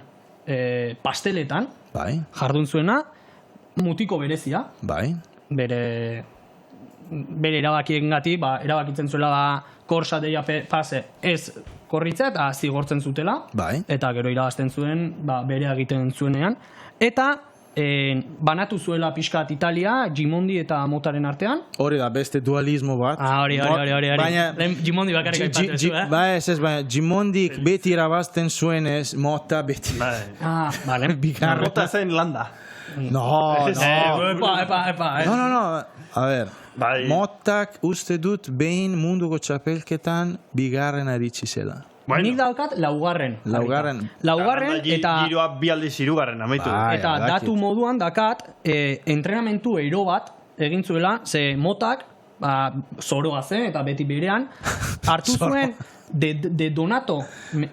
A: pasteletan,
B: bai,
A: jardun zuena, mutiko berezia,
B: bai.
A: bere erabakien erabakitzen zuela korsa deia fase ez korritza eta zigortzen zutela,
B: Bai.
A: eta gero irabazten zuen, bere egiten zuenean, eta banatu zuela pixkat Italia, Gimondi eta Motaren artean.
B: Hori da, beste dualismo bat.
A: Hori.
B: Baina...
A: Lehen Gimondi bakarrik aipatu zu,
B: Bai, ez, baina Gimondik beti irabazten zuenez, Motta beti...
A: Vale.
B: Bigarren.
C: Mota zen landa.
B: No.
A: Epa.
B: No. A ver,
C: Bai.
B: Mottak uste dut behin munduko txapelketan bigarren aritsi zela.
A: Nik daukat laugarren. Laugarren eta...
C: Giroa bi aldiz hirugarren amaitu.
B: Bai.
A: Eta
B: badakit.
A: datu moduan dakat, entrenamentu ero bat egin zuela, ze Motak, zoroa zen eta beti berean, hartu zuen de Donato,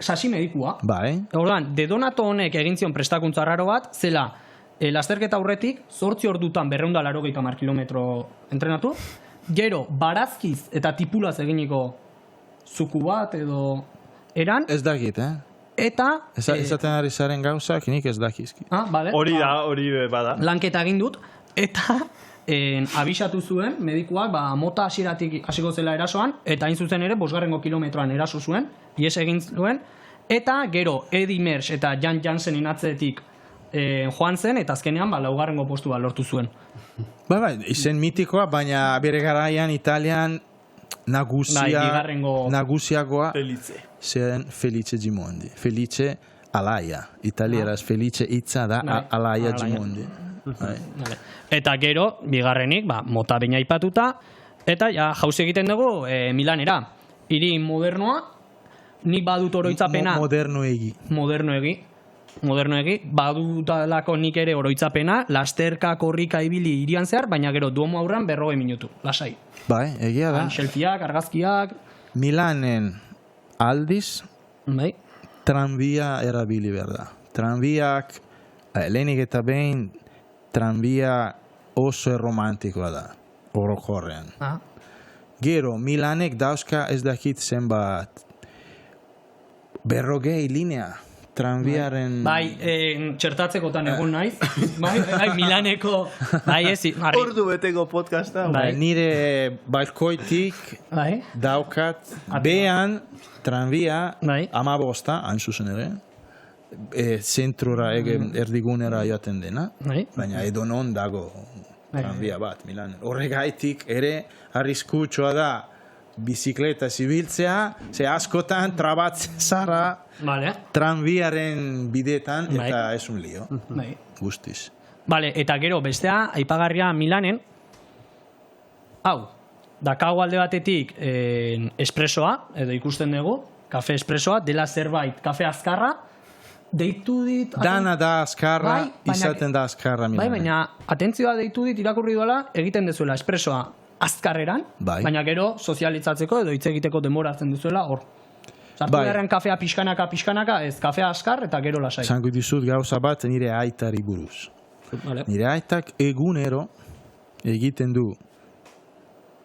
A: sasi medikua.
B: Bai.
A: Orduan, de Donato honek egin zion prestakuntza raro bat, zela, lasterketa aurretik, 8 ordutan 280 kilometro entrenatu, gero, barazkiz eta tipulaz eginiko zuku bat edo eran,
B: Ez dakit,
A: eta...
B: Esaten ari zaren gauzak, nik ez dakizki.
A: Vale.
C: Hori bada.
A: Lanketa egin dut, eta abisatu zuen medikuak, Mota hasieratik hasiko zela erasoan, eta hain zuzen ere, 5. kilometroan eraso zuen, ies egin zuen, eta gero Eddie Merckx eta Jan Jansenin atzetik joan zen, eta azkenean 4. postua lortu zuen.
B: Bai, izen mitikoa, baina bere garaian Italian nagusiagoa zen Felice Gimondi. Felice Alaia. Italieraz Felice hitza da Alaia Gimondi.
A: Eta gero, bigarrenik, Mota baina aipatuta, eta jauzi egiten dugu Milanera. Hiri modernoa, nik badut oroitzapena... Modernoegi, badutalako nik ere oroitzapena, lasterka korrika ibili hirian zehar, baina gero Duomo aurran 40 minutu, lasai.
B: Bai, egia da.
A: Selfieak, argazkiak...
B: Milanen aldiz,
A: Bai.
B: tranbia erabili behar da. Tranbiak, lehenik eta behin, tranbia oso erromantikoa da, orokorrean. Gero, Milanek dauzka ez dakit zenbat 40 linea. Tranbiaren...
A: Bai, txertatzekotan egon naiz. Bai, Milaneko... Bai, ez...
C: Ordu beteko podcasta.
B: Nire balkoitik daukat behan tranbia 15, hain zuzen ere, zentrura erdigunera joaten dena, baina edonon dago tranbia bat Milanen. Horregaitik ere arriskutsua da bizikleta zibiltzea, ze askotan trabatzen zara tranbiaren bidetan eta ez un lio. Guztiz.
A: Vale, eta gero bestea aipagarria Milanen, hau, dakau alde batetik espresoa, edo ikusten dugu, kafe espresoa, dela zerbait, kafe azkarra, deitu dit...
B: Dana da azkarra, izaten da azkarra Milanen.
A: Bai, baina atentzioa deitu dit irakurri duela, egiten dezuela espresoa azkarreran, baina gero sozializatzeko edo hitz egiteko denbora hartzen duzuela hor. Zartu beharren kafea pixkanaka, ez kafea askar eta gero lasai.
B: Zango dizut gauza bat nire aitari buruz. Nire aitak egunero egiten du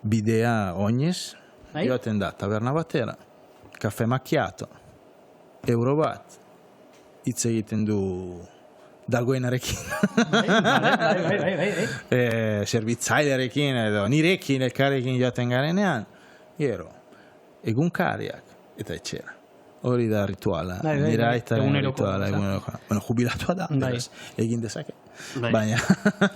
B: bidea oinez, joaten da taberna batera, kafe macchiato, euro bat, hitz egiten du dagoenarekin.
A: Bai.
B: Zerbitzailearekin edo nirekin elkarrekin joaten garenean, gero, egunkariak eta etxera. Hori da rituala. Nira eta rituala. Bueno, jubilatua da, beraz, egin dezake. Baina.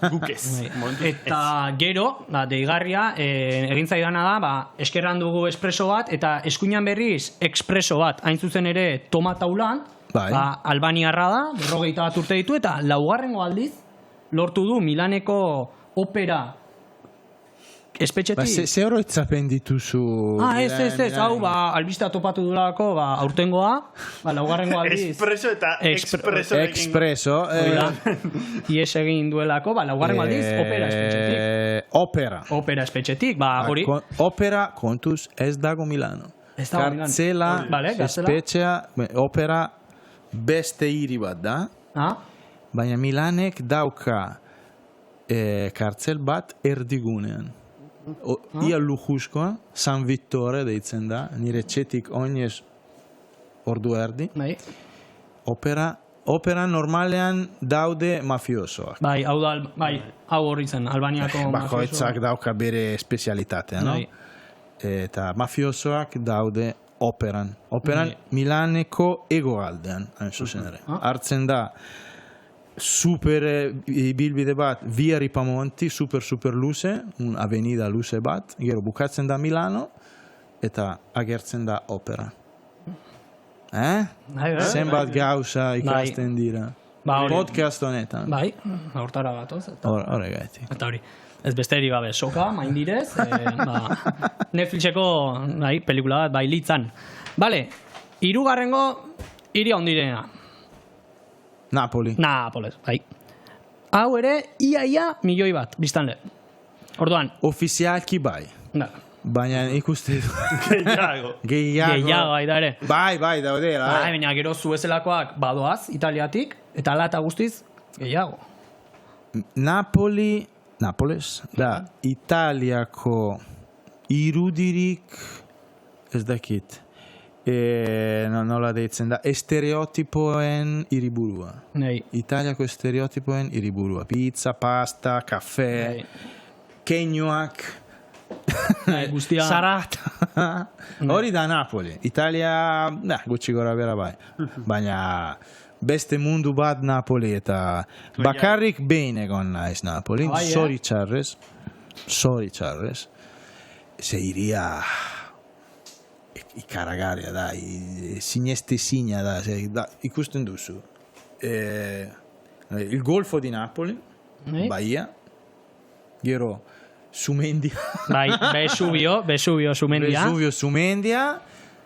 C: Gukez.
A: Eta gero, deigarria, egin zaidana da, eskerran dugu espresso bat, eta eskuinan berriz espresso bat, hain zuzen ere tomataulan, Albaniarra da, 41 urte ditu, eta laugarrengo aldiz, lortu du Milaneko opera espetxetik.
B: Ze oroitzapen dituzu?
A: Ez, hau, albistea topatu durako, aurtengoa, laugarrengo aldiz.
C: Espresso eta expresso.
B: Expresso.
A: Ies egin duelako, laugarrengo aldiz, opera espetxetik. Opera espetxetik, hori.
B: Opera, kontuz, ez dago Milano. Kartzela, espetxea, opera, beste hiri bat da. Baina Milanek dauka kartzel bat erdigunean. Ia lujuzkoa, San Vittore deitzen da, nire txetik oinez ordu erdi. Opera normalean daude mafiosoak.
A: Hau horri zen, Albaniako mafiosoak.
B: Bakoitzak dauka bere espezialitatea, no? Eta mafiosoak daude operan. Operan Milaneko egoaldean, hain zuzen ere. Hartzen da, super bilbide bat, Via Ripamonti, super luze, un avenida luze bat, gero bukatzen da Milano, eta agertzen da opera. Zenbat gauza ikasten dira. Podcast honetan.
A: Hortara gatoz.
B: Horregatik.
A: Eta hori. Ez besteri gabe, soka, maindirez, Netflixeko pelikula bat, litzan. Bale, hirugarrengo hiri handirena. Napoles, bai. Hau ere, ia milioi bat, biztanle. Orduan.
B: Ofizialki bai. Baina ikuste
A: Gehiago, aida ere.
B: Bai, daudera.
A: Baina gero zuezelakoak badoaz, Italiatik, eta ala eta guztiz, gehiago.
B: Napoles, da, Italiako irudirik, ez dakit, nola deitzen da, estereotipoen iriburua. Italiako estereotipoen iriburua. Pizza, pasta, kafe, keinoak, sarata. Hori da Napoli. Italia, gutxi gora bera bai. Baina beste mundu bat Napoli eta bakarrik behin egon naiz Napoli. Sori txarrez. Ze iria ikaragarria da, sinestezina da, ikusten duzu. Il Golfo di Napoli, Bahia, gero Sumendia.
A: Vesuvio,
B: Sumendia,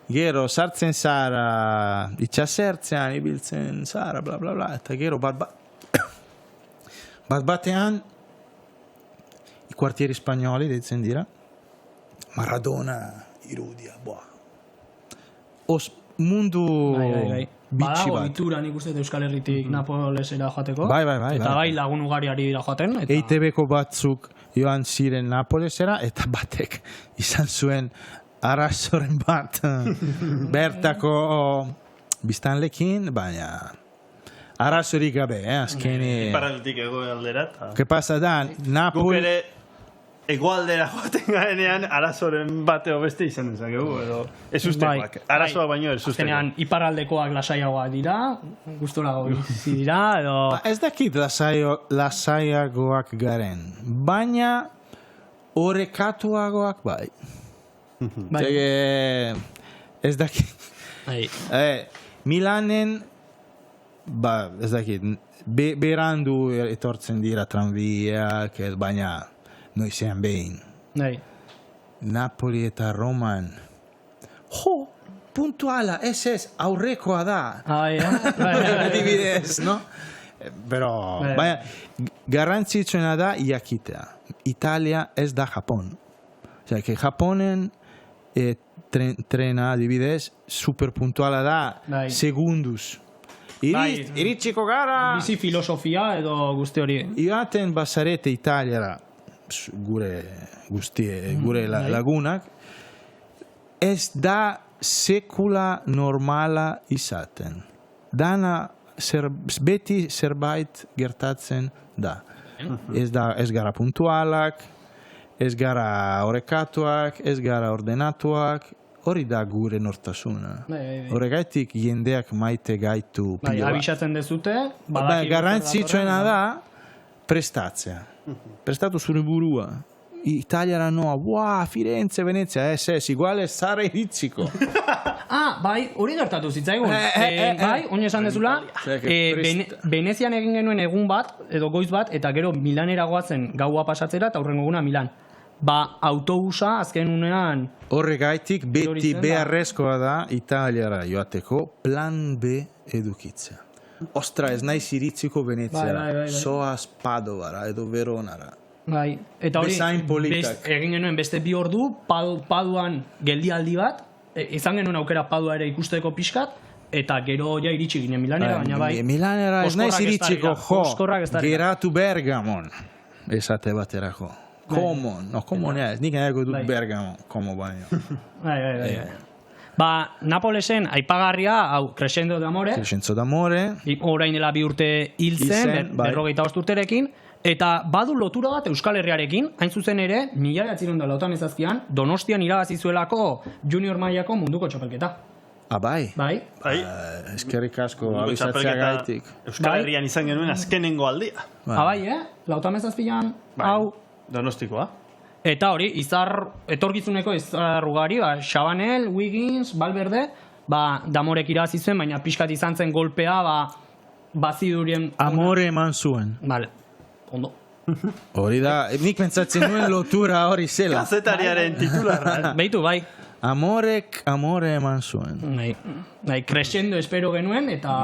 B: gero sartzen zara, itxasertzean, ibiltzen zara, bla bla bla, eta gero bat batean, i quartieri spagnoli deitzen dira, Maradona irudia, mundu bitxi
A: badago
B: bat.
A: bituran ikusten Euskal Herritik Napolesera joateko.
B: Bai.
A: Eta lagun ugariari dira joaten.
B: EITB-ko batzuk joan ziren Napolesera, eta batek izan zuen arazoren bat bertako biztanlekin, baina arazorik gabe, azkeni.
C: Iparraldetik egoaldera.
B: Ke pasa da, Napoli...
C: Guk ere egoaldera joaten garenean arazoren bateo beste izan dezakegu, edo ez ustekoak. Arazoa baino ez ustekoak.
A: Azkenean, iparraldekoak lasaiagoak dira, gustorago bizi dira, edo...
B: Ez dakit lasaiagoak garen, baina orekatuagoak bai. Ez dakit. Milanen, ez dakit, berandu etortzen dira tranbiak, baina noizean behin. Napoli eta Roman. Puntuala, ez, aurrekoa da. Adibidez, no? Pero, baina, garrantzitsuena da jakitea. Italia ez da Japon. Osea, que Japonen trena, adibidez, super puntuala da, segunduz. Iritsiko gara...
A: Bizi filosofia edo guzti hori.
B: Iaten basarete Italiara, gure lagunak, ez da sekula normala izaten. Dana beti zerbait gertatzen da. Ez gara puntualak, ez gara orekatuak, ez gara ordenatuak, hori da gure nortasuna. Horregaitik jendeak maite gaitu
A: Bai,
B: pilo bat.
A: abisatzen dezute,
B: Garrantzitsuena da prestatzea. Prestatu zure burua. Italiara noa, Firenze, Venezia, igual ez zara iritziko.
A: Bai, hori gertatu zitzaigun. Bai, oin esan dezula, Venezian egin genuen egun bat, edo goiz bat, eta gero Milanera goazen gaua pasatzera, eta hurrengo eguna Milan. Autobusa azken unean...
B: Horregaitik beti beharrezkoa da Italiara joateko plan B edukitzea. Ostra, ez naiz iritziko Veneziara, zoaz Padovara edo Veronara.
A: Bai, eta hori, egin genuen beste 2 ordu, Paduan geldialdi bat, izan genuen aukera Padua ere ikusteko pixkat, eta gero ja iritsi ginen Milanera, baina bai...
B: Milanera ez naiz iritsiko, geratu Bergamon, esate baterako. Komon ez, nik nahiako dut Bergamo, komo baina.
A: Napolesen aipagarria, Crescendo d'Amore.
B: Crescendo d'Amore.
A: Orain dela 2 urte hil zen, 45 urterekin. Eta badu lotura bat Euskal Herriarekin, hain zuzen ere, 1997an, Donostian irabazi zuelako junior mailako munduko txapelketa.
B: Bai?
A: Bai.
B: Eskerrik asko, abizatzea gaitik.
C: Euskal Herrian izan genuen azkenengo aldia.
A: Bai, 97an, hau...
C: Donostikoa.
A: Eta hori, etorkizuneko izar ugari, Xabanel, Wiggins, Valverde, Damorek irabazi zuen, baina pixkat izan zen golpea, bazidurien...
B: Amore eman zuen.
A: Vale, ondo.
B: Hori da, nik pentsatzen nuen lotura hori zela.
C: Kazetariaren titularra.
A: Behitu, bai.
B: Amore eman zuen.
A: Bai, Crescendo espero genuen, eta...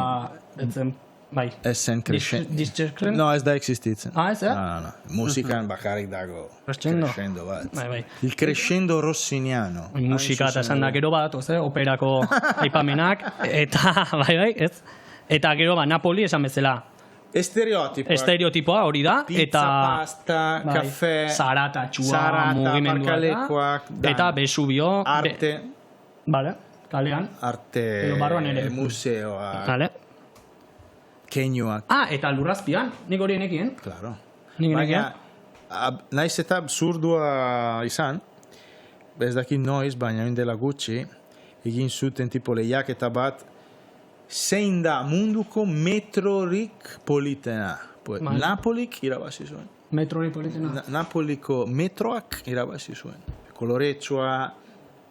A: Bai.
B: Ez zen Crescendo. No, ez da existitzen.
A: Ez,
B: No. Musikan bakarrik dago.
A: Crescendo
B: bat.
A: Bai.
B: Il Crescendo rossiniano.
A: Musika eta esan da gero bat, operako aipamenak, eta, bai, ez. Eta gero, Napoli esan bezala. Estereotipoa hori da.
B: Pizza, pasta, kafe.
A: Zaratatxua, mugimendua. Eta Vesubio.
B: Arte.
A: Vale, kalean.
B: Arte. Museoa.
A: Vale.
B: Keinoak.
A: Eta lurrazpian, nik hori enekien.
B: Claro.
A: Baina,
B: naiz eta absurdua izan, ez dakit noiz, baina indela gutxi, egin zuten tipo lehiaketa bat, zein da munduko metrorik politena. Napolik irabazi zuen.
A: Metrorik politena?
B: Napoliko metroak irabazi zuen. Koloretsua,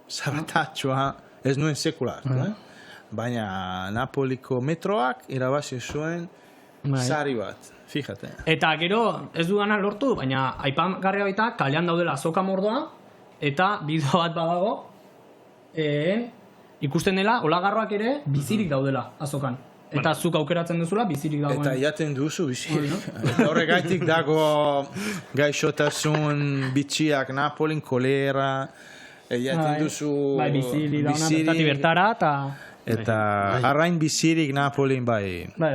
B: zaratatxua, ez nuen sekular. Baina Napoliko metroak irabazi zuen sari bat, fíjate. Eta
A: gero ez dudana lortu, baina aipagarria baita kalean daudela azoka mordoa, eta bideo bat badago, ikusten dela, olagarroak ere bizirik daudela azokan. Eta zuk aukeratzen duzula, bizirik dagoen.
B: Eta jaten duzu bizirik. Horregaitik dago gaixotasun bitxiak Napolin, kolera, jaten duzu...
A: Bai, bizirik dauna, bertati bertara,
B: eta arrain bizirik Napolin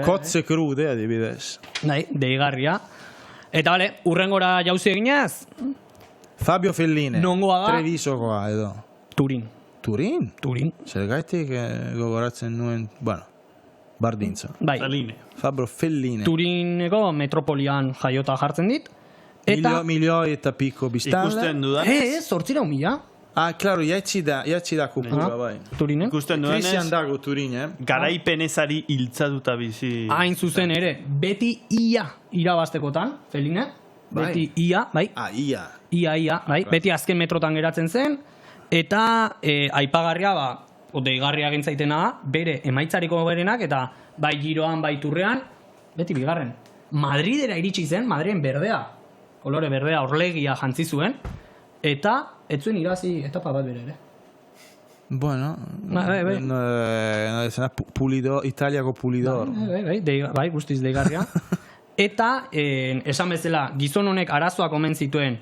B: kotze krude adibidez.
A: Deigarria. Eta bale, urrengora jauzi eginez?
B: Fabio Felline.
A: Nongoa da?
B: Trevisokoa edo.
A: Turin.
B: Turin? Zergaitik gogoratzen nuen, bardintza. Fabio Felline.
A: Turineko metropolian jaiota jartzen dit.
B: Milioi eta piko biztanle.
C: Ikusten dudan?
A: 800.000.
B: Claro, jaitsi da kupura, bai.
A: Turinen?
C: Ikusten dudanez,
B: Christian dago Turin,
C: garaipenezari hiltzatuta bizi.
A: Hain zuzen ere, beti ia irabaztekotan, Feline. Beti ia, bai.
B: Ia.
A: Ia, bai. Beti azken metrotan geratzen zen. Eta aipagarria, deigarria gintzaitena da, bere emaitzariko berenak, eta bai giroan, bai turrean, beti bigarren. Madridera iritsi zen, Madriden berdea. Kolore berdea, orlegia jantzi zuen. Eta ez zuen irazi etapa bat bere ere.
B: Bueno, Italiako pulidor.
A: Bai, guztiz deigarria. Eta, esan bezala, gizon honek arazoak omen zituen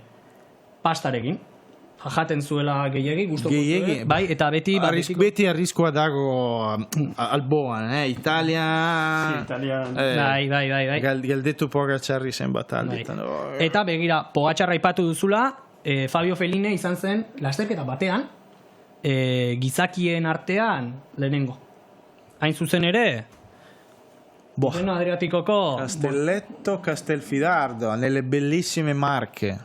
A: pastarekin. Jaten zuela gehiegi, guztoko zuen. Bai, eta beti...
B: Beti arriskoa dago alboan, Italia...
A: Bai.
B: Galdetu Pogačarri zen bat alditan.
A: Eta begira, Pogačarra aipatu duzula, Fabio Felline izan zen lasterketa batean, gizakien artean lehenengo. Hain zuzen ere,
B: Boh.
A: Tirreno Adriaticoko,
B: Castelletto, Castelfidardo, nelle bellissime Marche.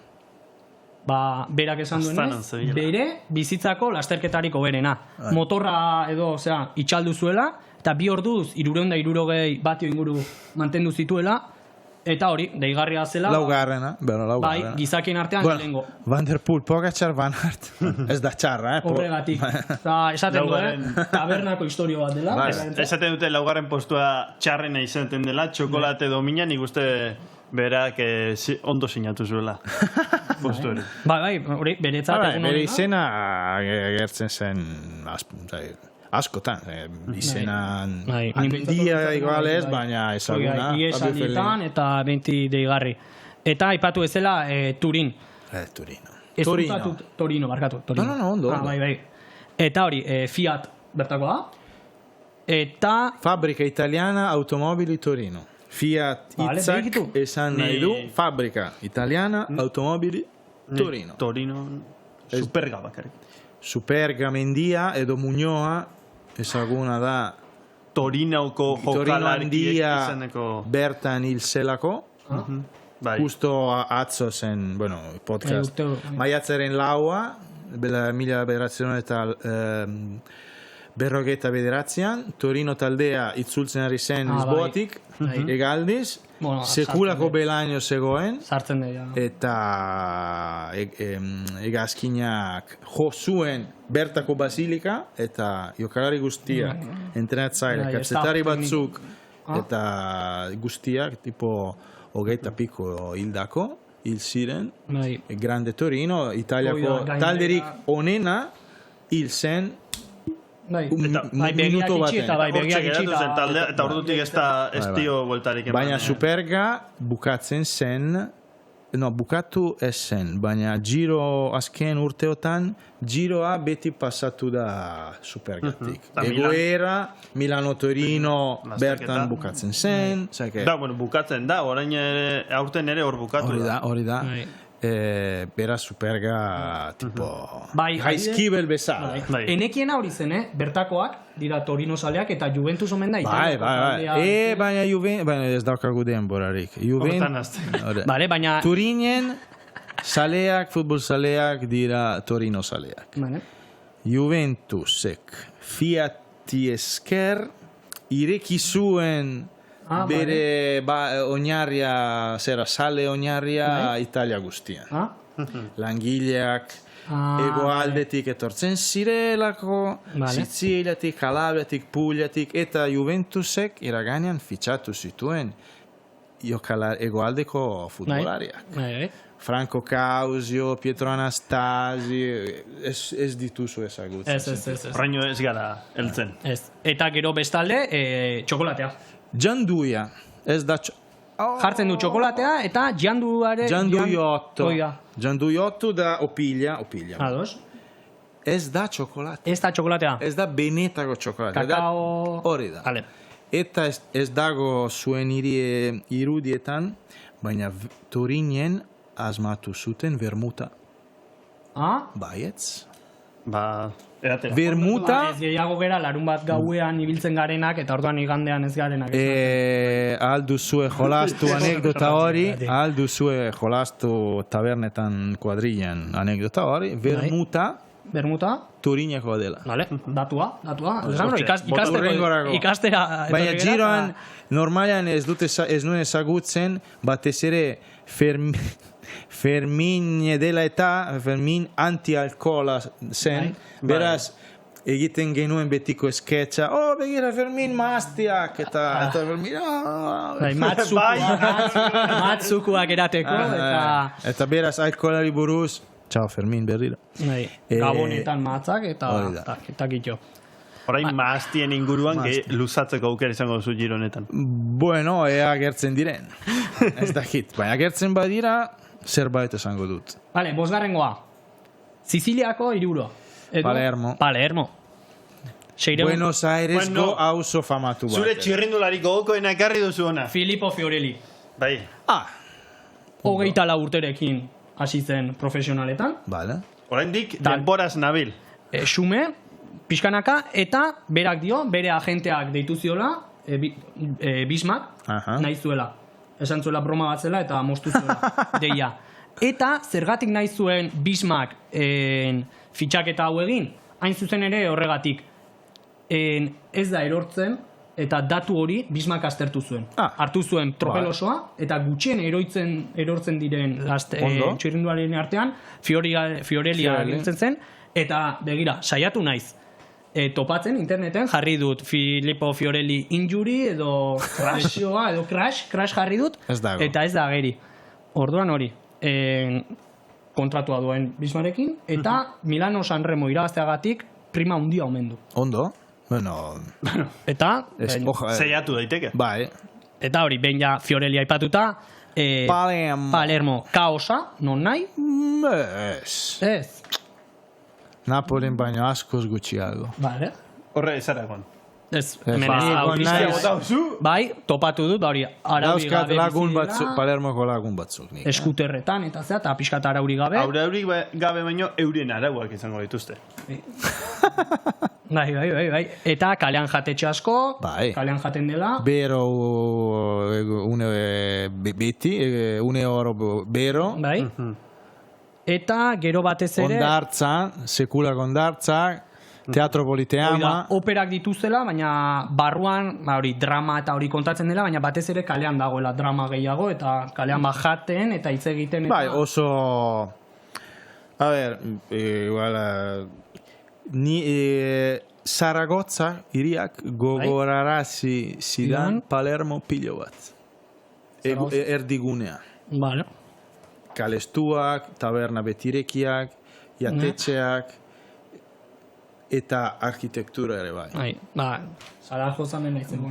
A: berak esan
C: Astanan
A: duenez,
C: zebilela.
A: bere bizitzako lasterketariko berena. Motorra edo, itxaldu zuela, eta 2 orduz, 360 batio inguru mantendu zituela, eta hori, deigarria zela,
B: Laugarrena,
A: bai,
B: laugarrena.
A: gizakien artean lehengo.
B: Van der Poel, Pogacar, Van Aert. Ez da txarra,
A: Horregatik. Eta esaten du,
C: Laugarren.
A: tabernako historio bat dela.
B: Bai.
C: Esaten dute laugarren postua txarrena izaten dela, txokolate domina, nik uste berak ondo sinatu zuela. Postu hori.
A: Bai, hori, beretzat egun
B: Bere
A: horrela.
B: izena gertzen zen askotan. Izenan
A: Bai.
B: handia igual ez, baina ezaguna.
A: Igesaldietan eta 20 deigarri. Eta aipatu ezela Turin.
B: Torino.
A: Ez
B: Torino.
A: bultzatu- Torino, barkatu. Torino.
B: No, ondo.
A: Bai. Eta hori, Fiat bertako da. Eta
B: Fabbrica italiana automobili Torino. Fiat
A: Vale,
B: Itzak
A: begitu.
B: esan nahi du Fabbrica italiana automobili Torino.
C: Torino, superga bakarrik.
B: Superga mendia edo Muñoa ezaguna da
C: Torinoko
B: Torino
C: jokalariek
B: handia
C: izaneko...
B: bertan hil zelako.
C: Bai.
B: Justo atzo zen, podcast. Maiatzaren laua, mila bederatzion eta berrogeta bederatzean, Torino taldea itzultzen ari zen Lisboatik, egaldiz,
A: Bueno,
B: sekulako belaino zegoen,
A: sartzen da.
B: eta egazkinak jo zuen bertako basilika, eta jokalari guztiak, entrenatzaile,
A: Bai,
B: kazetari
A: staff
B: batzuk, eta guztiak, tipo, hogeita piko hildako, hil ziren,
A: Bai.
B: Grande Torino, Italiako
A: Gainera-
B: talderik onena hil zen
A: Bai,
B: minuto
A: begiak itxi
B: baten.
A: eta bai,
C: Hortxe
A: begiak itxi
C: geratu zen taldea, eta ordutik ez dio bueltarik eman.
B: Baina Superga bukatzen zen, bukatu ez zen, baina Giro azken urteotan, Giroa beti pasatu da Supergatik.
C: Da
B: Egoera, Milano-Torino
C: Lasterketa.
B: bertan bukatzen zen, zake,
C: Da, bueno, bukatzen da, orain aurten ere hor bukatu
B: hori da.
A: Bai.
B: Bera Superga, tipo,
A: Bai,
B: jaizkibel bezala.
C: Bai.
A: Enekiena hori zen, bertakoak dira Torino zaleak eta Juventus omen da
B: Bai,
A: Italiako
B: bai.
A: taldea.
B: Baina ez daukagu denborarik.
C: Hortan azten.
A: Bale, baina...
B: Turinen zaleak, futbol zaleak dira Torino zaleak.
A: Bale.
B: Juventusek Fiati esker ireki zuen bere oinarria, sale oinarria Italia guztian. Langileak egoaldetik etortzen zirelako,
A: Vale.
B: Siziliatik, Calabriatik, Pugliatik, eta Juventusek iraganean fitxatu zituen egoaldeko futbolariak.
A: Bai.
B: Franco Causio, Pietro Anastasi, ez dituzu ezagutzen.
A: Ez.
C: Horraino ez gara heltzen.
A: Ez. Eta gero bestalde, txokolatea.
B: Janduia, ez da...
A: Jartzen du txokolatea eta janduare...
B: Janduiotto.
A: Oida.
B: Janduiotto da opiglia.
A: Ados.
B: Ez da txokolate.
A: Ez da txokolatea.
B: Ez da benetako txokolate.
A: Kakao...
B: Hori da.
A: Vale.
B: Eta ez dago zuen irudietan, baina Torinen asmatu zuten vermuta. Baietz.
C: Eratera.
B: Vermuta...
A: Ez gehiago gera, larun bat gauean ibiltzen garenak, eta orduan igandean ez garenak.
B: Alduzue jolastu anekdota hori, alduzue jolastu tabernetan kuadrillan anekdota hori, vermuta
A: Bermuta?
B: Turineko dela.
A: Vale, datua.
B: Hurrengorako.
A: Ikastera.
B: Baina Giroan, normalean ez nuen ezagutzen, batez ere Fermin dela eta Fermin antialkohola zen, beraz, egiten genuen betiko sketcha, begira Fermin maztiak, eta Fermin,
A: matzukuak erateko,
B: eta beraz, alkoholari buruz, txau Fermin berriro.
A: Gabonetan matzak, eta kitxo.
C: Horain maaztien inguruan luzatzeko aukera izango zu Giro honetan.
B: Bueno, ea gertzen diren. Ez da hit, baina gertzen badira, zerbait esango dut.
A: Vale, bosgarrengoa. Siciliako iruro. Palermo.
B: Buenos Airesko auzo famatu bat.
C: Zure txirrindulari gogokoena ekarri duzu ona.
A: Filippo Fiorelli.
C: Bai.
A: 24 urterekin hasi zen profesionaletan.
B: Vale.
C: Oraindik denboraz nabil.
A: Xume, pixkanaka, eta berak dio, bere agenteak deitu ziola, Bismarck
B: Aha.
A: nahi zuela. Esan zuela broma bat zela eta moztu zuela deia. Eta zergatik nahi zuen Bismarck fitxaketa hau egin, hain zuzen ere horregatik. Ez da erortzen, eta datu hori Bismarck aztertu zuen. Hartu zuen tropel osoa, eta gutxien erortzen diren txirrindularien artean, Fiorelia giltzen zen, eta begira, saiatu naiz. Topatzen interneten jarri dut Filippo Fiorelli injury edo crashioa edo crash jarri dut, eta ez da ageri. Orduan hori, kontratua duen Bismarckekin, eta Milano Sanremo irabazteagatik prima handia omendu.
B: Ondo? Bueno,
A: eta
C: zeiatu daiteke.
B: Bai.
A: Eta hori, behin ja Fiorelli aipatuta, Palermo kaosa, non nahi? Ez.
B: Napolen baino askoz gutxiago.
A: Vale.
C: Horre ezaragoan.
A: Ez, bai, topatu dut, hori, arauri gabe
B: lagun batzuk, Palermoko lagun batzuk.
A: Eskuterretan eta zea, eta pixkat arauri gabe.
C: Arauri gabe baino eurien arauak izango dituzte.
A: Bai. Eta kalean jatetxe asko, kalean jaten dela.
B: Bero, beti, une oro bero.
A: Bai. Eta gero batez ere...
B: Ondartza, sekulak ondartza, Teatro Politeama.
A: Operak dituzela, baina barruan, hori drama eta hori kontatzen dela, baina batez ere kalean dagoela drama gehiago, eta kalean bajaten eta hitz egiten.
B: Bai, oso... A ver, igual... Zaragoza iriak gogorarazi zidan Palermo pilo bat. Erdigunea.
A: Vale.
B: Kalestuak, taberna betirekiak, jatetxeak, eta arkitektura ere bai.
A: Zaragoza mena izan.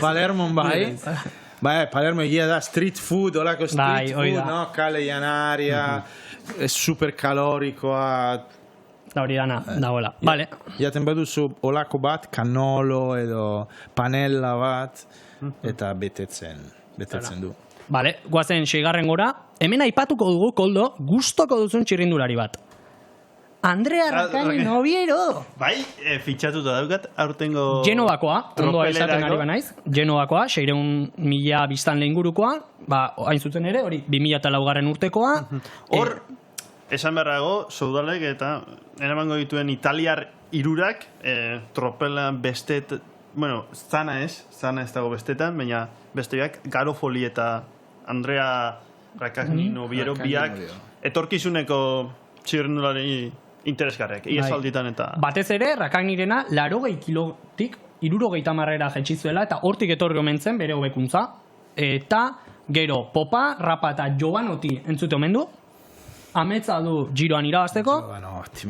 B: Palermo bai. Palermo egia da street food, olako street food, no? Kale janaria, super kalorikoa.
A: Da hori dana, dagoela. Vale.
B: Jaten baduzu olako bat, kanolo edo panella bat, eta betetzen du.
A: Vale, guazen 6. gora. Hemen aipatuko dugu, Koldo, gustoko duzun txirrindulari bat. Andrea Rakani Noviero.
C: Bai, fitxatuta daukat, aurtengo...
A: Genovakoa, ondoa esaten ari banaiz. Genovakoa, 600.000 biztanle ingurukoa, hain zuten ere, hori, 2004 urtekoa.
C: Hor, esan beharrago, Soudalek eta eramango dituen italiar irurak, tropela bestet... Bueno, zana ez dago bestetan, baina besteak Garofoli eta Andrea Rakani Noviero biak etorkizuneko txirrindulari interesgarriak, iazalditan eta...
A: Batez ere, Rakanirena 80 kilotik 70 jetxizuela eta hortik etorri omen zen bere hobekuntza. Eta gero, Popa, Rapa eta Giovanoti entzute omen du. Ametsa du Giroan irabazteko.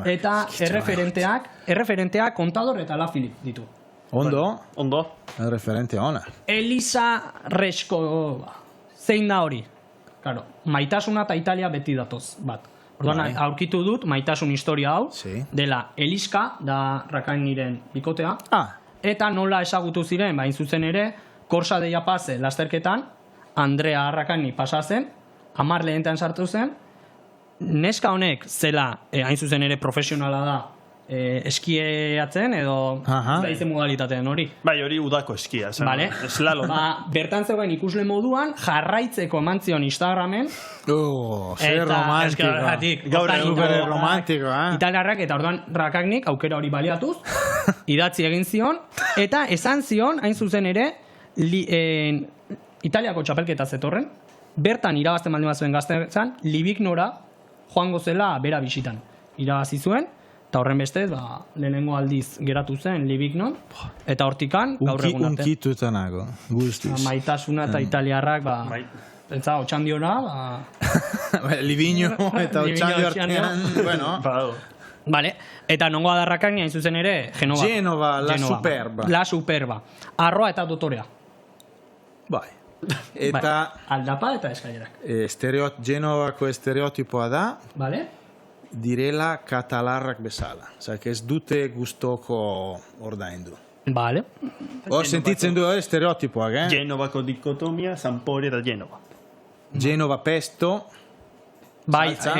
A: Eta erreferenteak Contador eta Lafilip ditu.
B: Ondo. Referente ona.
A: Elisa Reskova. Zein da hori? Claro, Maitasuna eta Italia beti datoz bat. Orduan, aurkitu dut maitasun historia hau, dela Eliska, da Rakaniren bikotea, eta nola ezagutu ziren, hain zuzen ere, Korsa deia pase lasterketan, Andrea Rakani pasa zen, 10 lehentean sartu zen, neska honek zela, hain zuzen ere profesionala da, eskieatzen edo da izen modalitatean hori.
C: Bai, hori udako eskia,
A: slalom. Bertan zegoen ikusle moduan, jarraitzeko eman zion Instagramen.
B: Zer romantiko.
A: Gaur
B: romantiko,
A: Italiarrak eta orduan Rakagnik aukera hori baliatuz, idatzi egin zion, eta esan zion, hain zuzen ere, Italiako txapelketa zetorren, bertan irabazten baldin bazuen gaztean, Libignora joango zela bera bisitan. Irabazi zuen, eta horren bestez, lehenengo aldiz geratu zen Libignon, eta hortikan gaur egun arte.
B: Unkitutanako, guztiz.
A: Maitasuna eta italiarrak, eta otxandiora,
B: Livigno eta otxandio artean, bueno.
A: Vale, eta nongoa da Rakani hain zuzen ere,
B: Genova, la superba.
A: La superba. Arroa eta dotorea.
B: Bai. Eta...
A: Aldapa eta eskailerak.
B: Genovako estereotipoa da.
A: Vale.
B: Direla katalarrak bezala. Zak ez dute gustoko ordaindu.
A: Vale.
B: Hor sentitzen du estereotipoak,
C: Genovako dikotomia, Sampdoria eta Genova.
B: Genova pesto,
A: Bai,
B: Saltza.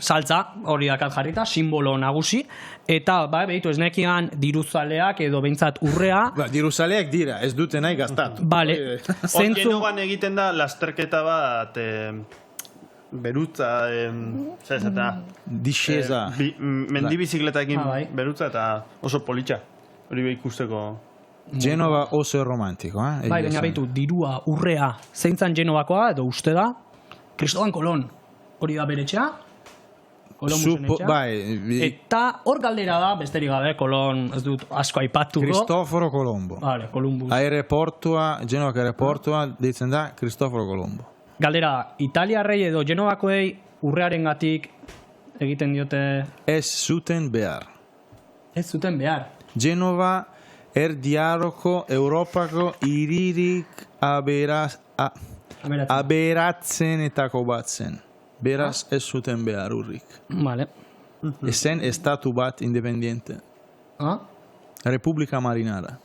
A: saltza, hori dakat jarrita, simbolo nagusi, eta, bai, behitu, ez nekian diruzaleak edo behintzat urrea,
B: Diruzaleak dira, ez dute nahi gastatu.
A: bale,
C: Hor
A: zentzu,
C: Genovan egiten da lasterketa bat berutza, zer esata,
B: Discesa.
C: mendi bizikletakin
A: Ah, bai.
C: berutza eta oso politxa. Hori be ikusteko.
B: Genova oso romantiko,
A: bai,
B: egia
A: baina
B: esan.
A: behitu, dirua, urrea, zeintzan Genovakoa, edo uste da, Kristoban Kolon, hori da bere etxea, Kolombusen etxea.
B: Bai,
A: Eta hor galdera da, besterik gabe, Kolon, ez dut asko aipatuko.
B: Cristoforo Colombo.
A: Vale, Columbus.
B: Aireportua, Genovako aireportua deitzen da Cristoforo Colombo.
A: Galdera da, italiarrei edo Genovakoei urrearengatik egiten diote
B: Ez zuten behar.
A: ez zuten behar.
B: Genova erdiaroko Europako hiririk
A: Aberatzen.
B: aberatzenetako bat zen. Beraz ez zuten behar urrik.
A: Vale.
B: Ezen estatu bat independiente.
A: Ah?
B: Republika Marinara.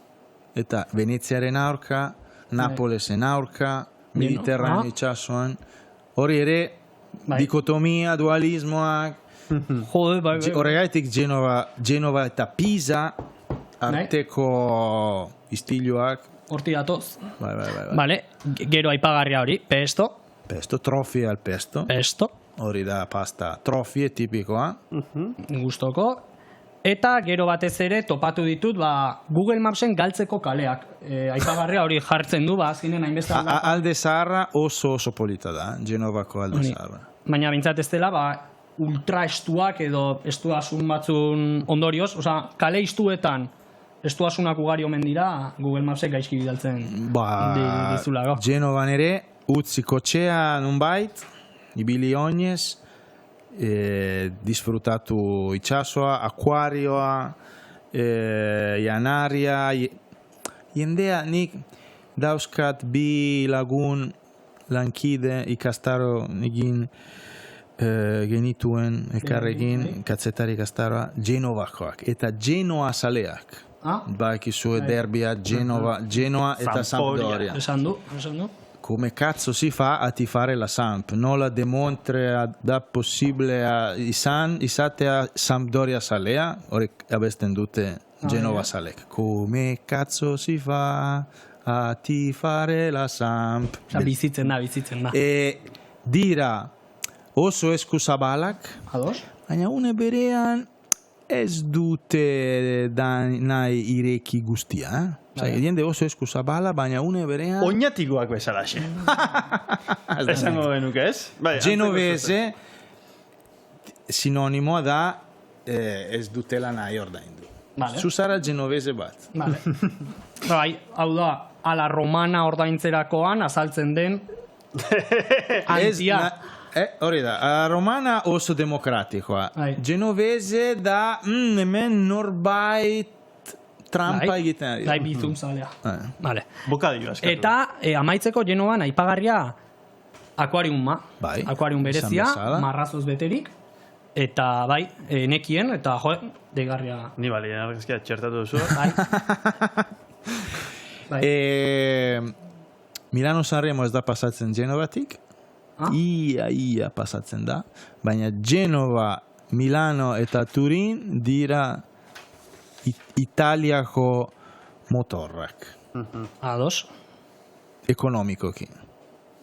B: Eta Veneziaren aurka, Napolesen aurka, Mediterraneo itsasoan. Hori ere,
A: Bai.
B: dikotomia, dualismoak.
A: Jode, bai, bai.
B: Horregaitik Genova eta Pisa arteko istiluak.
A: Horti datoz.
B: Bai.
A: Vale, gero aipagarria hori, pesto,
B: Pesto, trofie al pesto.
A: pesto,
B: Hori da pasta trofie tipikoa.
A: gustoko. Eta gero batez ere topatu ditut, Google Mapsen galtzeko kaleak. Aipagarria hori jartzen du, azkenen hainbeste
B: Alde zaharra oso polita da, Genovako alde
A: Honi.
B: zaharra.
A: Baina bintzat ez dela, ultra estuak edo estuasun batzun ondorioz, kale istuetan estuasunak ugari omen dira, Google Mapsek gaizki bidaltzen dizulako.
B: Genovan ere, utzi kotxea nunbait, ibili oinez, disfrutatu itxasoa, akuarioa, janaria, jendea nik dauzkat bi lagun lankide ikastaro egin genituen ekarrekin katzetari ikastaroa Genovakoak eta Genoa zaleak.
A: Ah?
B: Bakizue derbia Genoa eta Sampdoria.
A: Esan du.
B: Come cazzo si fa a tifare la Samp? Nola demontre da possibile a izatea Sampdoria zalea? Hori abesten dute Genova zalek. Come cazzo si fa a tifare la Samp?
A: Bizitzen da.
B: Dira oso eskuzabalak,
A: Ados?
B: baina une berean ez dute nahi ireki guztia. Jende oso eskuzabala, baina une berean...
C: Oinatikoak bezalaxe. Esango genuke, ez? Bai,
B: Genovese sinonimoa da ez dutela nahi ordaindu.
A: Vale.
B: Zuzara genovese bat.
A: Vale. Bai, hau da, ala romana ordaintzerakoan azaltzen den antia.
B: Hori da, a romana oso demokratikoa.
A: Bai.
B: Genovese da hemen norbait trampa egiten ari.
A: Bai, bizum zalea. Vale.
C: Bokadillo askatu.
A: Eta amaitzeko Genovan aipagarria akuariuma.
B: Bai,
A: Akuarium berezia,
B: izan bezala.
A: marrazoz beterik. Eta bai, nekien, eta deigarria.
C: Ni bali, argazkia txertatu duzu.
A: Bai.
B: Milano Sanremo ez da pasatzen Genovatik. Ia pasatzen da. Baina Genova, Milano eta Turin dira Italiako motorrak.
A: Ados.
B: Ekonomikoki.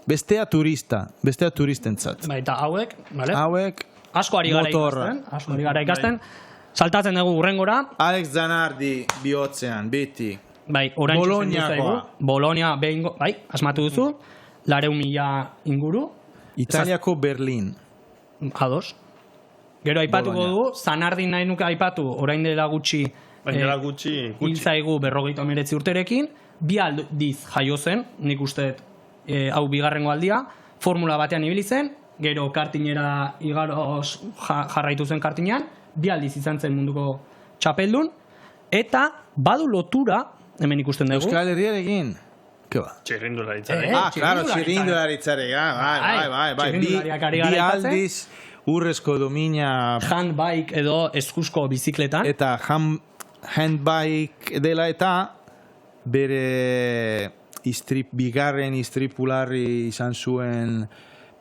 B: Bestea turistentzat.
A: Bai, eta hauek, vale?
B: Hauek
A: Asko ari gara ikasten. Saltatzen dugu urrengora.
B: Alex Zanardi bihotzean, beti.
A: Bai, orain
B: Bolognakoa.
A: Bologna behingo, bai, asmatu duzu. 200.000 inguru.
B: Italiako Berlin.
A: Ados. Gero aipatuko
B: Bologna.
A: dugu, Zanardin nahi nuke aipatu, orain dela gutxi
C: Baina gutxi.
A: hil zaigu 59 urterekin, bi aldiz jaio zen, nik uste hau bigarrengo aldia, formula batean ibili zen, gero kartinera igaroz jarraitu zen kartinean, bi aldiz izan zen munduko txapeldun, eta badu lotura, hemen ikusten dugu.
B: Euskal Herriarekin. Ke ba?
C: Txirrindularitzaren.
B: Claro, txirrindularitzare. Bai.
A: Txirrindulariak ari
B: Bi
A: gara aipatzen.
B: aldiz urrezko domina
A: Handbike edo eskuzko bizikletan.
B: eta handbike dela eta bere bigarren istripularri izan zuen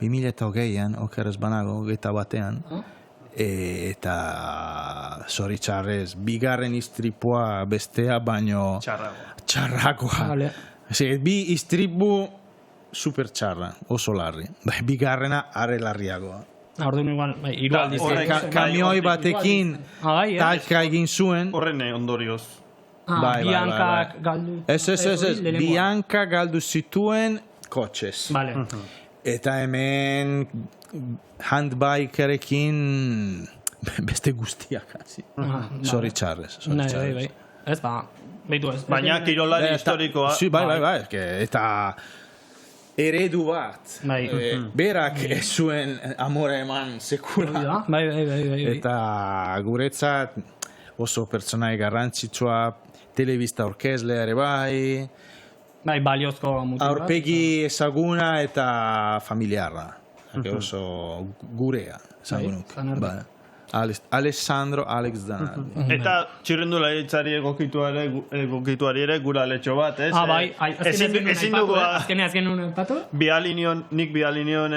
B: 2008an, okerrez banago, 21, eta zoritxarrez, bigarren istripua bestea, baino txarrakoa.
A: Vale.
B: Bi istripu super txarra, oso larri. Bigarrena are larriagoa.
A: Orduan igual, hiru aldiz.
B: Kamioi batekin talka egin zuen.
C: Horren ondorioz.
A: Biankak galdu.
B: Ez. Bianka galdu zituen kotxez.
A: Vale.
B: Eta hemen handbikerekin beste guztiak hasi. Zoritxarrez.
A: Bai. Ez, behitu ez.
C: Baina kirolari historikoa.
B: Bai. Eta eredu bat. Berak ez zuen amore eman sekula.
A: Bai.
B: Eta guretzat oso pertsonai garrantzitsua, telebista orkezlea ere bai.
A: Bai, baliozko mutu.
B: Aurpegi ezaguna eta familiarra. Oso gurea, ezagunuk. Alessandro Alex Zanardi.
C: Eta txirrendularitzari egokituari ere gura letxo bat, ez?
A: Bai,
C: ezin dugu...
A: Azken nuen patu?
C: Nik bialinion...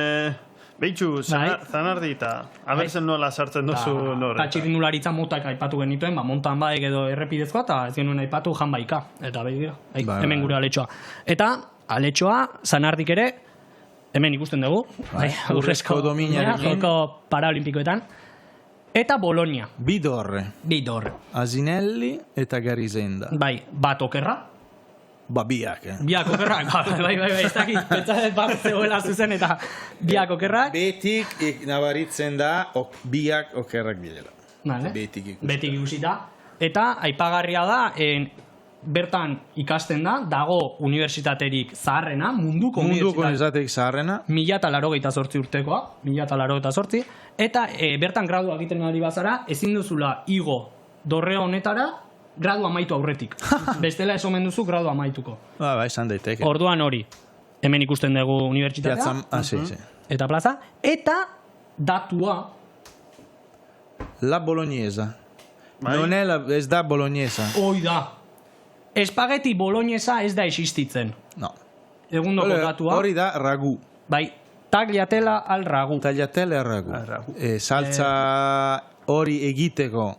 C: Beitxu, Zanardi eta abertzen nola sartzen duzu norre.
A: Eta txirrendularitza motak aipatu genituen, mountain bike edo errepidezkoa, eta ez genuen aipatu janbaika. Eta begira, hemen gure aletxoa. Eta aletxoa, Zanardik ere, hemen ikusten dugu.
B: Urrezko dominarekin.
A: Joko paraolimpikoetan. Eta Bologna.
B: Bidor. Asinelli eta Garizenda.
A: Bai, bat okerra.
B: Biak,
A: Biak okerrak, bai, ez dakit, pentsatzen bat zegoela zuzen eta biak okerrak.
B: Betik nabaritzen da, biak okerrak direla. Betik
A: ikusita. Eta aipagarria da, bertan ikasten da, dago unibertsitaterik zaharrena, munduko
B: unibertsitaterik zaharrena.
A: 1088 urtekoa, 1088, eta bertan gradua egiten ari bazara, ezin duzula igo dorre honetara, gradu amaitu aurretik. Bestela ez omen duzu gradu amaituko.
B: Esan daiteke.
A: Orduan hori, hemen ikusten dugu unibertsitatea. Eta plaza. Eta datua.
B: La Bolognesa. Ez da Bolognesa.
A: Hoi da. Espageti Bolognesa ez da existitzen.
B: No.
A: Egundoko datua.
B: Hori da ragu.
A: Bai, tagliatella al ragu.
B: Tagliatella al ragu. Saltza hori egiteko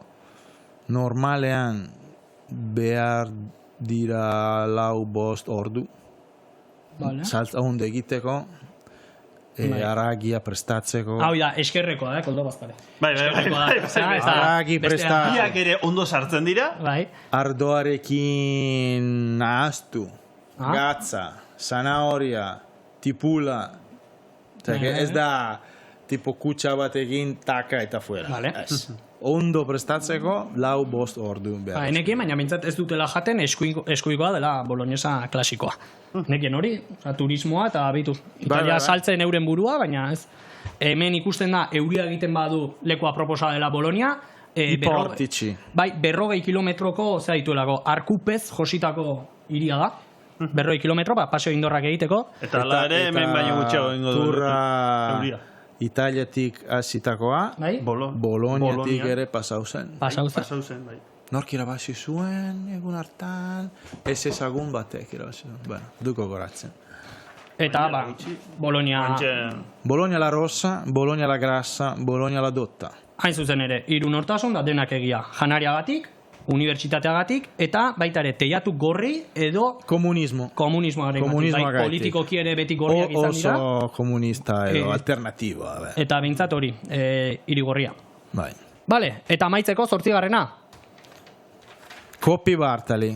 B: normalean behar dira 4-5 ordu. Saltza ondo egiteko, aragia prestatzeko.
A: Hau da, eskerrekoa, koldo bazpare.
C: Bai.
B: Aragi prestatzeko.
C: Biak ere ondo sartzen dira.
A: Bai.
B: Ardoarekin nahaztu, gatza, zanahoria, tipula. Ez da tipo kutsa batekin taka eta fuera. Ondo prestatzeko, 4-5 ordu behar.
A: Enekien, baina bintzat ez dutela jaten eskuikoa dela bolognesa klasikoa. Nekien hori, turismoa eta abitu. Italia saltzen euren burua, baina ez. Hemen ikusten da, euria egiten badu lekua proposa dela Bologna.
B: Iportitxi.
A: Bai, 40 kilometroko, zera dituelako, arkupez jositako iria da. 40 kilometro, paseo indorrak egiteko.
C: Eta ala ere, hemen baino gutxeago ingo du. Euria.
B: Italiatik azitakoa, Bolognatik ere pasau zen.
A: Pasau zen,
C: bai.
B: Nork irabazi zuen, egun hartan, ez ezagun batek irabazi zuen. Duko goratzen.
A: Eta, Bologna...
B: Bologna la rossa, Bologna la grassa, Bologna la dotta.
A: Hain zuzen ere, hiru nortasun da denak egia. Janariagatik, unibertsitateagatik, eta baita ere, teiatu gorri edo... Komunismoaren gatik. Politikoki ere beti gorriak izan dira.
B: Oso komunista edo alternatiboa.
A: Eta bintzat hori, hiri gorria.
B: Bai.
A: Bale, eta amaitzeko 8.
B: Coppi Bartali.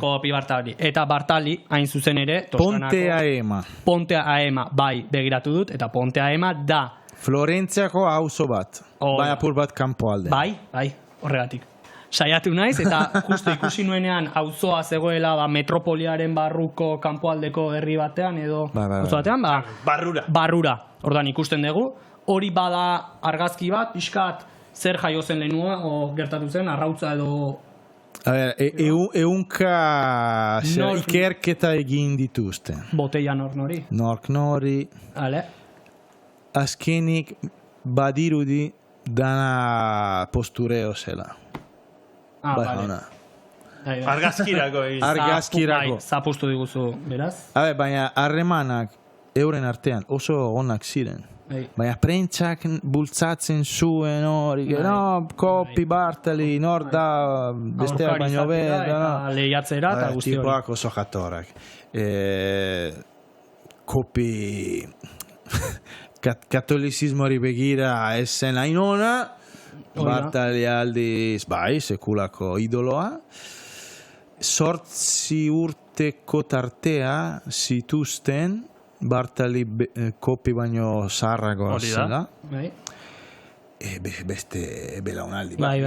A: Eta Bartali, hain zuzen ere...
B: Ponte Aema.
A: Ponte Aema, bai, begiratu dut, eta Ponte Aema da...
B: Florentziako auzo bat. Bai apur bat kanpo alde.
A: Bai, horregatik. Saiatu naiz, eta justu ikusi nuenean auzoa zegoela metropoliaren barruko kanpoaldeko herri batean edo auzo batean, barrura. Ordan ikusten dugu, hori bada argazki bat, pixkat zer jaio zen lehenua, o gertatu zen, arrautza edo...
B: Eunka ikerketa egin dituzte.
A: Botella nork nori.
B: Azkenik badirudi dana postureo zela.
C: Argazkirako egin.
B: Argazkirako.
A: Zapustu diguzu, beraz?
B: Baina harremanak euren artean oso onak ziren. Baina prentsak bultzatzen zuen hori, no, Kopi, Bartali, nor da, besteak baino
A: eta lehiatzera eta guzti hori.
B: Tipoak oso jatorrak. Kopi katolizismoari begira ez zen hain ona, Bartali aldiz, bai, sekulako idoloa. 8 urteko tartea zituzten, Bartali Kopi baino zaharragoa zela. Beste belaunaldi.
A: Bai.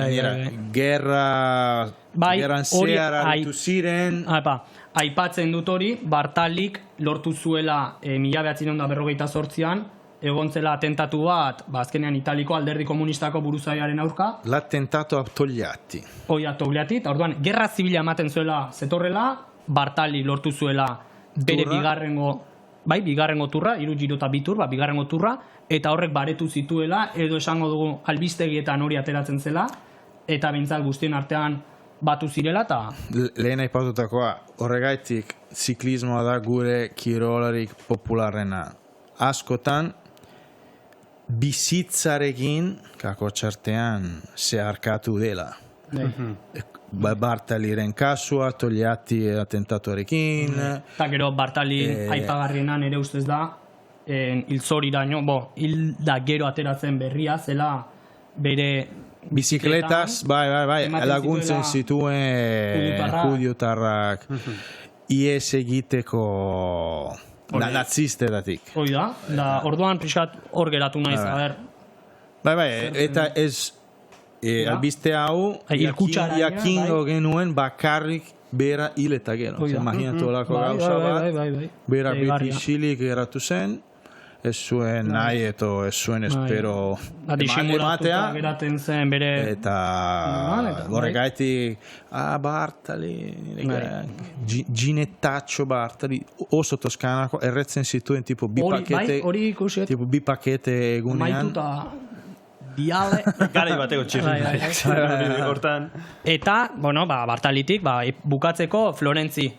B: Gerran zehar aritu ziren.
A: Aipatzen dut hori, Bartalik lortu zuela 1958an, egon zela atentatu bat, azkenean Italiko alderdi komunistako buruzaiaren aurka.
B: L'attentato a Togliatti.
A: Eta orduan, gerra zibila ematen zuela zetorrela, Bartali lortu zuela bere bigarrengo turra, 3 giro eta 2 tur, bigarrengo turra, eta horrek baretu zituela, edo esango dugu albistegietan hori ateratzen zela, eta bintzat guztien artean batu zirela, eta...
B: Lehen aipatutakoa, horregaitik ziklismoa da gure kirolarik popularrena. Askotan, bizitzarekin, kako txartean, zeharkatu dela. Bartaliren kasua, Togliatti atentatuarekin.
A: Eta gero Bartali aipagarrienan ere ustez da, hilzoriraino, hilda gero ateratzen berria, zela bere...
B: Bizikletaz, bai, laguntzen zituen judiotarrak ies egiteko nazistetatik.
A: Hoi da, orduan pixat hor geratu naiz,
B: Bai, eta ez albiste hau jakingo genuen bakarrik bera hil eta gero. Imaginatu olako gauza bat, bera beti xilik geratu zen, ez zuen nahi eto ez zuen espero ematea,
A: geraten zen bere...
B: eta horregaitik Bartali, ginettaccio Bartali, oso toskanako erretzen zituen tipo bi pakete egunean.
A: Diale.
C: Garai bateko txirri.
A: Eta, Bartalitik, bukatzeko Florentzi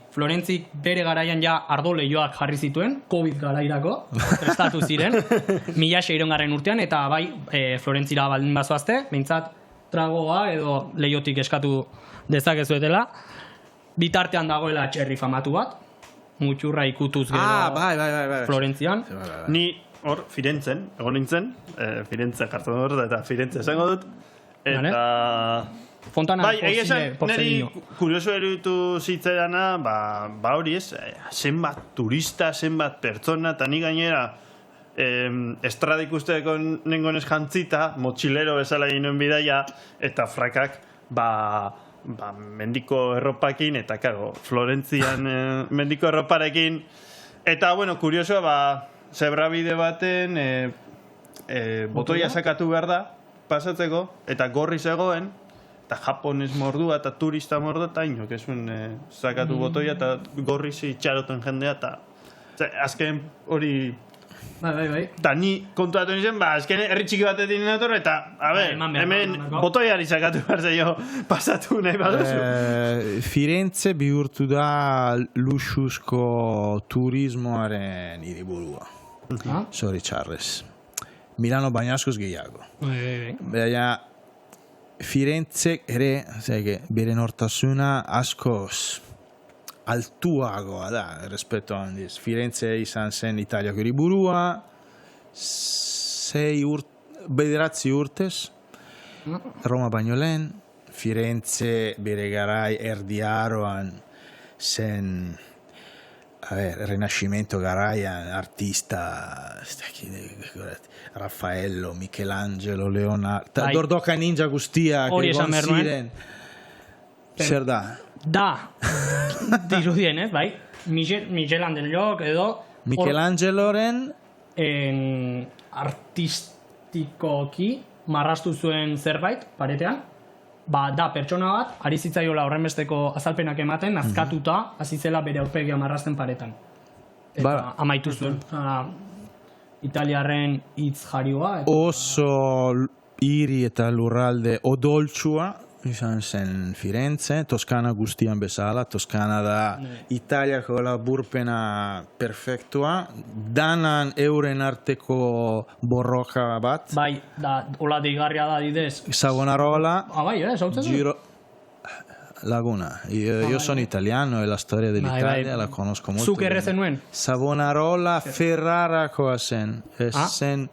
A: bere garaian ja ardo lehioak jarri zituen, COVID garairako, prestatu ziren, 1600 urtean, eta Florentzira baldin bazoazte, behintzat tragoa edo lehiotik eskatu dezakezuetela, bitartean dagoela txerri famatu bat, mutxurra ikutuz gero Florentzian.
C: Ni hor, Firentzen, egon nintzen, Firenze jartzen dut, eta Firenze esango dut, eta...
A: Fontana
C: niri kurioso eruditu zitzaidana, hori ez, zenbat turista, zenbat pertsona, eta ni gainera estrada ikusteko nengonez jantzita, motxilero bezala ginen bidaia, eta frakak, mendiko erropakin, eta karo, Florentzian mendiko erroparekin, eta, kuriosoa, zebrabide baten botoia sakatu behar da pasatzeko, eta gorri zegoen, eta japonez mordua eta turista mordua, eta inok ezuen sakatu botoia, eta gorri itxaroten jendea, eta azken hori...
A: Bai.
C: Eta ni kontuatu nintzen, azken herri txiki batetik ninator, eta, hemen botoiari sakatu behar zeio pasatu nahi baduzu.
B: Firenze bihurtu da luxuzko turismoaren hiriburua. Zoritxarrez. Milano baino askoz gehiago. Baina Firenze ere, bere nortasuna askoz altuagoa da, respeto handiz. Firenze izan zen Italiako hiriburua, 9 urtez, Roma baino lehen, Firenze bere garai erdiaroan zen Rinascimento garaian artista Raffaello, Michelangelo, Leonardo, dordoka ninja guztiak egon ziren. Zer da?
A: Da, dirudien, Michelangelok edo
B: Michelangeloren
A: artistikoki marrastu zuen zerbait paretean, da pertsona bat, ari zitzaiola horrenbesteko azalpenak ematen, azkatuta, hasi zela bere aurpegia marrasten paretan. Eta amaitu zuen. Italiarren hitz jarioa.
B: Oso hiri eta lurralde odoltsua, izan zen Firenze, Toskana guztian bezala, Toskana da Italiako laburpena perfektua, danan euren arteko borroka bat,
A: Bai, da, hola deigarria da didez.
B: Savonarola,
A: Bai, sautzen du?
B: Giro... Laguna, io sono italiano e la storia dell'Italia la conosco molto
A: Zuk erre
B: bene.
A: zenuen?
B: Savonarola Ferrarakoa zen, ez zen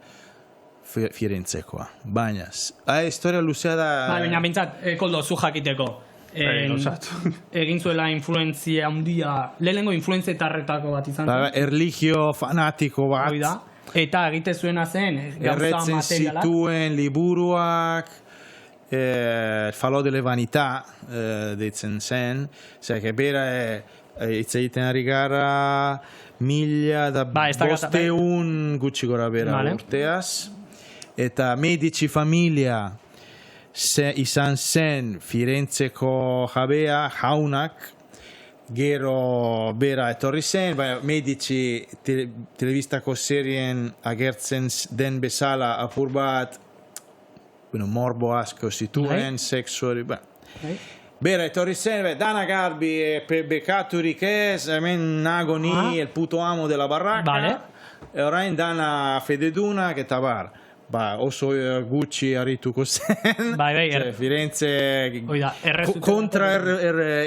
B: Firenzekoa, baina. Historia luzea da...
A: Baina bintzat, Koldo, zu jakiteko. Egin zuela influenzia handia, lehenengo influenzetarretako bat izan zen.
B: Erlijio fanatiko bat.
A: Hoi da. Eta egite zuena zen, gauza
B: Erretzen
A: materialak.
B: zituen liburuak, Falò delle vanità deitzen zen, que bera hitz egiten ari gara 1500 gutxi gora bera urteaz, eta Medici familia izan zen Firenzeko jabea, jaunak, gero bera etorri zen, Medici telebistako serien agertzen den bezala apur bat, morbo asko zituen, sexu hori, bera etorri zen, dana garbi, bekaturik ez, hemen nago ni, el puto amo della barracca, orain dana fededunak eta bar. Oso gutxi harrituko zen, Firenze kontra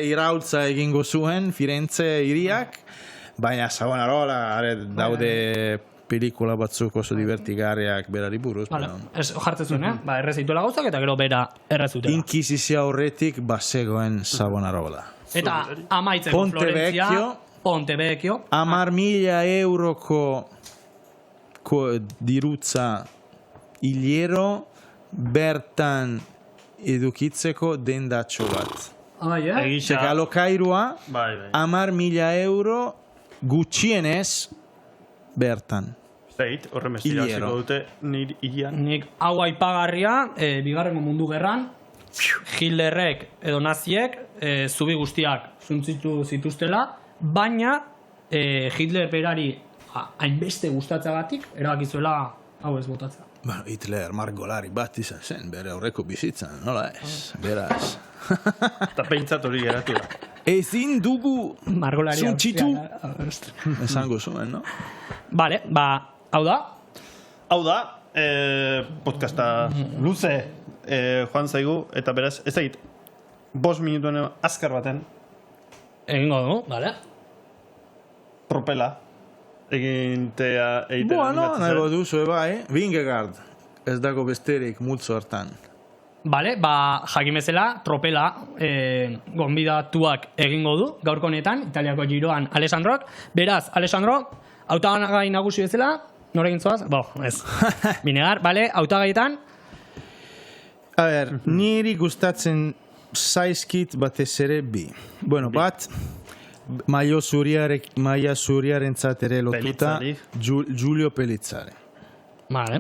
B: iraultza egingo zuen Firenze hiriak, baina Savonarola daude pelikula batzuk oso divertigarriak berari buruz.
A: Ez jartzen zuen, errezituela gauzak eta gero bera errezutela.
B: Inkisizia horretik bazegoen Savonarola.
A: Eta amaitzeko Florentzia, Ponte Vecchio.
B: 10.000 euroko dirutza hilero bertan edukitzeko dendatxo bat. Zeka alokairua 10.000 euro gutxienez bertan.
C: Horren mestigaziko dute nire ian.
A: Nik hau aipagarria, bigarrengo mundu gerran, Hitlerrek edo naziek zubi guztiak zuntzitu zituztela, baina Hitler berari hainbeste gustatzagatik erabakizuela hau ez botatzea.
B: Hitler margolari bat izan zen, bere aurreko bizitzan, nola ez, beraz.
C: Eta peintzat hori geratu da.
B: Ezin dugu zuntzitu esango zuen, no?
A: Bale, hau da?
C: Hau da, podcasta luze joan zaigu, eta beraz, ez da 5 minutuen azkar baten.
A: Egingo du, bale?
C: Tropela. Egitea egiten.
B: Bueno, nago duzu bai, Vingegaard, ez dago besterik multzo hartan.
A: Bale, jakimezela, tropela gonbidatuak egingo du, gaurko honetan, Italiako Giroan Alessandrok. Beraz, Alessandro, hautagai nagusi bezala, norekin zoaz? Ez. Binegar, bale, hautagaietan?
B: A ber, niri gustatzen zaizkit batez ere bi. Bueno, bat, maia zuriaren ere lotuta, Giulio Pellizzari.
A: Vale.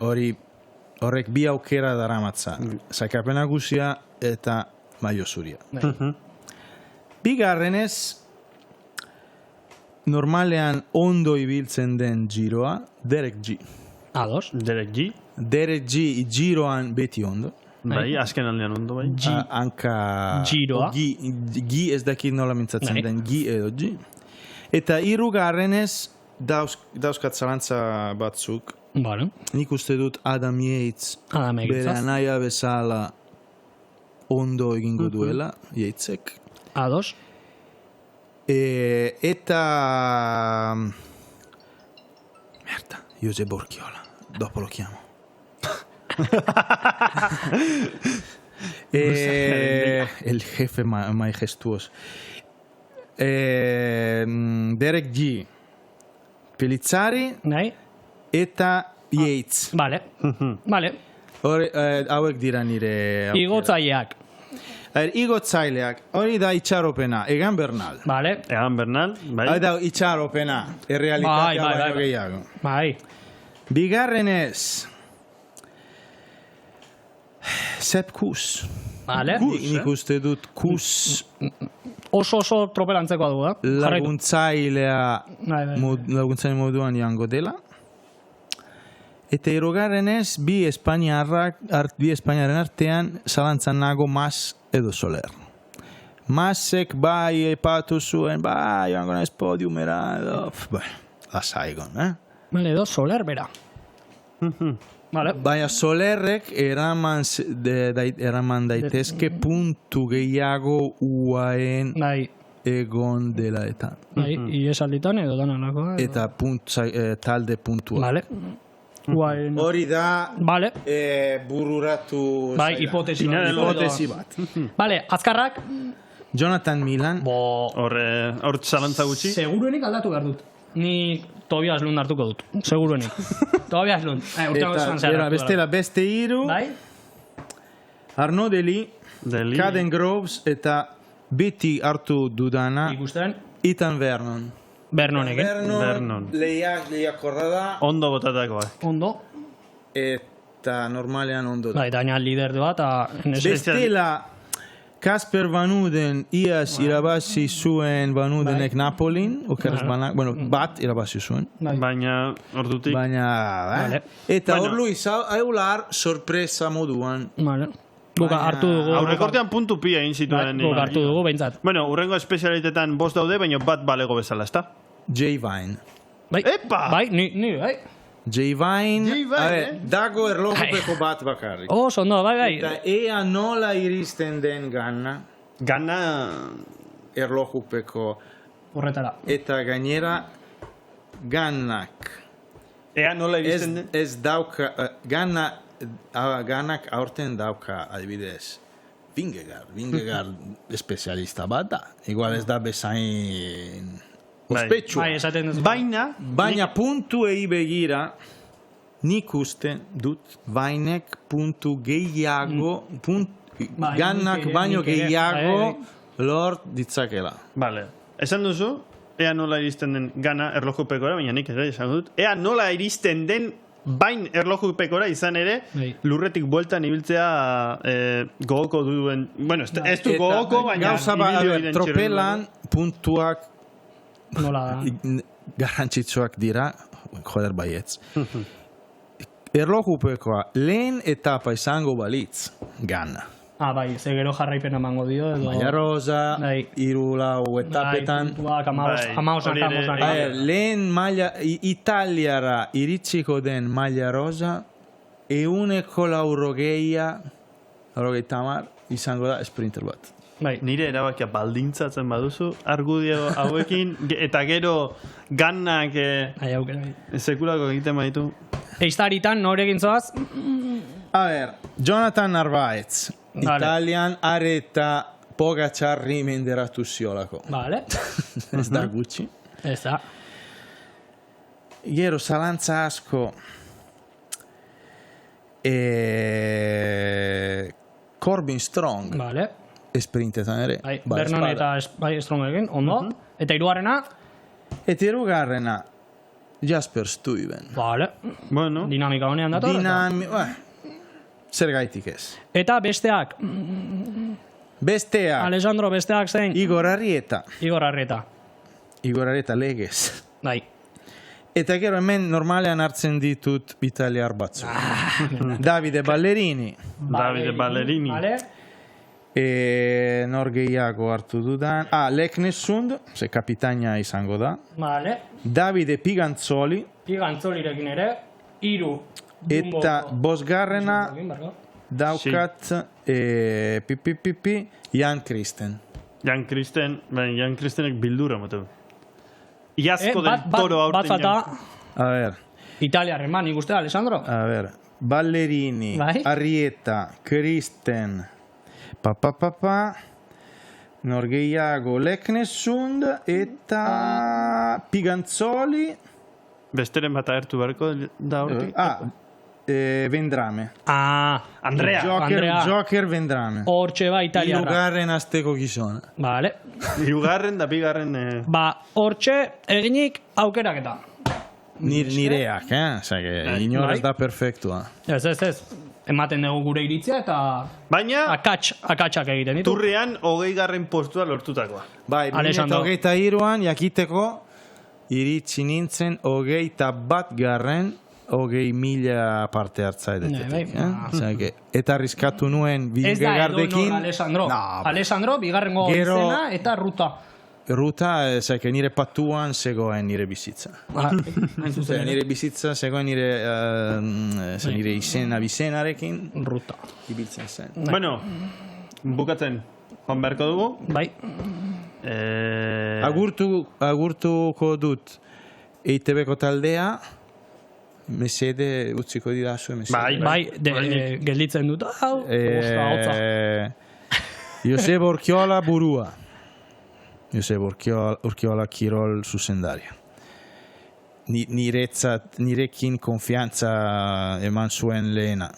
B: Horrek bi aukera daramatza. Sailkapen nagusia eta maio zuria. Bigarrenez, normalean ondo ibiltzen den giroa, Derek G.
A: Ados.
C: Derek G.
B: Derek G giroan beti ondo.
C: Bai, azken aldean ondo bai.
B: Hanka...
A: Giroa.
B: Gi ez dakit nola mintzatzen den, Gi edo G. Eta hirugarrenez, dauzkat zalantza batzuk.
A: Vale.
B: Nik uste dut Adam Yates bere anaia bezala ondo egingo duela, Yatesek.
A: Ados.
B: Eta... Merda, Josep Borchiola. Dopo lo chiamo. El jefe majestuoso. Derek G. Pellizzari. Eta Yates.
A: Vale.
B: Hauek dira nire...
A: Igotzaileak.
B: Igotzaileak. Hori da itxaropena. Egan Bernal.
A: Vale.
C: Egan Bernal.
B: Hori da itxaropena. Errealitatea baino gehiago.
A: Bai.
B: Bigarrenez... Sepp Kuss.
A: Vale.
B: Nik uste dut Kuss...
A: Oso tropelantzekoa du,
B: laguntzaile moduan jango dela. Eta hirugarrenez, bi Espainiarren artean zalantzan nago Mas edo Soler. Masek bai epatu zuen, bai, joango naiz podiumera, edo, lasaigon,
A: Vale, edo Soler bera. Vale.
B: Baina Solerrek eraman daitezke puntu gehiago UAEn
A: Bai,
B: egon dela eta.
A: bai, iesalditan edo dananako.
B: Eta talde puntua.
A: Vale. Guain.
B: Hori da
A: Vale.
B: bururatu
A: Bai, hipotesi
B: bat.
A: Vale, azkarrak.
B: Jonathan Milan.
C: Hor zalantza gutxi.
A: Seguruenik aldatu behar dut. Ni Tobias Lund hartuko dut. Seguruenik. Tobias Lund.
B: Eta bestela beste hiru.
A: Bai?
B: Arnaud Deli, Caden Groves eta beti hartu dudana
A: Ikusten.
B: Ethan Vernon.
A: Bernonek,
C: Vernon.
B: Lehiakorra da.
C: Ondo botatakoa.
A: Ondo.
B: Eta normalean ondo da.
A: Bai, daina lider du bat.
B: Bestela Kasper Van Uden iaz irabazi zuen Van Udenek Napolin, okeraz banak, bueno, bat irabazi zuen.
C: Baina, ordutik.
B: Baina, eta hor Luis Aular sorpresa moduan.
A: Vale. Guka hartu dugu.
C: Aurrekortean puntu pia egin zituen.
A: Guka hartu dugu, behintzat.
C: Bueno, urrengo espezialitetan bost daude, baina bat balego bezala, ezta?
B: Jay Vine.
A: Bai,
C: Epa!
A: bai, ni, bai.
B: Jay Vine, dago erlojupeko bat bakarrik.
A: Ondo, bai.
B: Eta ea nola iristen den
C: Gana...
B: erlojupeko.
A: Horretara.
B: Eta gainera ganak.
C: Ea nola iristen den?
B: Ez dauka, ganak aurten dauka, adibidez, Vingegaard espezialista bat da. Igual ez da bezain ospetsua.
A: Bai, esaten duzu.
B: Baina puntuei begira, nik uste dut Vainek puntu gehiago, ganak baino gehiago lort ditzakela.
C: Vale. Esan duzu, ea nola iristen den gana erlojupekora, baina nik ere esan dut. Ea nola iristen den bain erlojupekora izan ere, lurretik bueltan ibiltzea gogoko duen... Bueno, ez du gogoko, baina...
B: Gauza tropelan puntuak garrantzitsuak dira, joder baietz. Erlojupekoa lehen etapa izango balitz, gana.
A: Bai, ze gero jarraipena emango dio.
B: Maia Rosa, hiru lau etapetan. Lehen maila, Italiara iritsiko den Maia Rosa, 190 izango da sprinter bat.
C: Nire erabakia baldintzatzen baduzu, argudio hauekin, eta gero ganak sekulako egiten baditu.
A: Eiztaritan, nore egin zoaz?
B: A ver, Jonathan Narvaez, Italian areta Pogacarri menderatu ziolako.
A: Vale.
B: Ez da gutxi.
A: Ez da.
B: Gero, zalantza asko. Corbin Strong.
A: Vale.
B: Esprintetan ere.
A: Bernon eta Strong egin, ondo. Eta hirugarrena?
B: Eta hirugarrena, Jasper Stuyven.
A: Vale.
C: Bueno.
A: Dinamika honean dator.
B: Zer gaitik ez.
A: Eta besteak?
B: Besteak.
A: Alessandro, besteak zein?
B: Igor Arrieta.
A: Igor Arrieta
B: legez.
A: Bai.
B: Eta gero hemen normalean hartzen ditut italiar batzu. Davide Ballerini.
A: Vale.
B: Nor gehiago hartu dudan. Leknesund, ze kapitaina izango da.
A: Vale.
B: Davide Pigantzoli.
A: Pigantzolirekin ere. Iru.
B: Eta bosgarrena daukat Jan Kristen.
C: Jan Kristenek bildura motu. Iazko del toro aurten.
B: A ver.
A: Italiarren man, ikuste, Alessandro?
B: A ver. Ballerini, Arrieta, Kristen, Norgeiago, Leknesund eta Pigantzoli.
C: Besteren bat agertu beharko da hortik?
B: Vendrame.
C: Andrea.
B: Joker Vendrame.
A: Hortxe ba, italiarra.
B: Irugarren azteko gizona.
A: Vale.
C: Irugarren da bigarren...
A: Hortxe eginik aukeraketa.
B: Nireak, inoraz da perfektua.
A: Ez. Ematen dugu gure iritzia eta...
C: Baina...
A: Akatsak egiten ditu.
C: Turrean 20. postua lortutakoa.
B: Bai, 2023an jakiteko iritsi nintzen 21. 20.000 parte hartzaidetetik.
A: bai.
B: Osea, eta arriskatu nuen
A: Ez da
B: Vingegaardekin.
A: edonor Alessandro.
B: No,
A: Alessandro, bigarrengo
B: Gero-
A: izena eta ruta.
B: Ruta, nire patuan zegoen nire bizitza.
A: Hain zuzen ere.
B: Nire bizitza zegoen nire izena bizenarekin
A: Ruta.
B: ibiltzen zen.
C: Bueno, bukatzen joan beharko dugu.
A: Bai.
B: Agurtuko dut EITB-ko taldea, mesede utziko didazu, mesede.
A: Bai, gelditzen dut. Hau, hotza.
B: Josep Urkiola burua. Josep Urkiola Kirol zuzendaria. Nirekin konfiantza eman zuen lehena.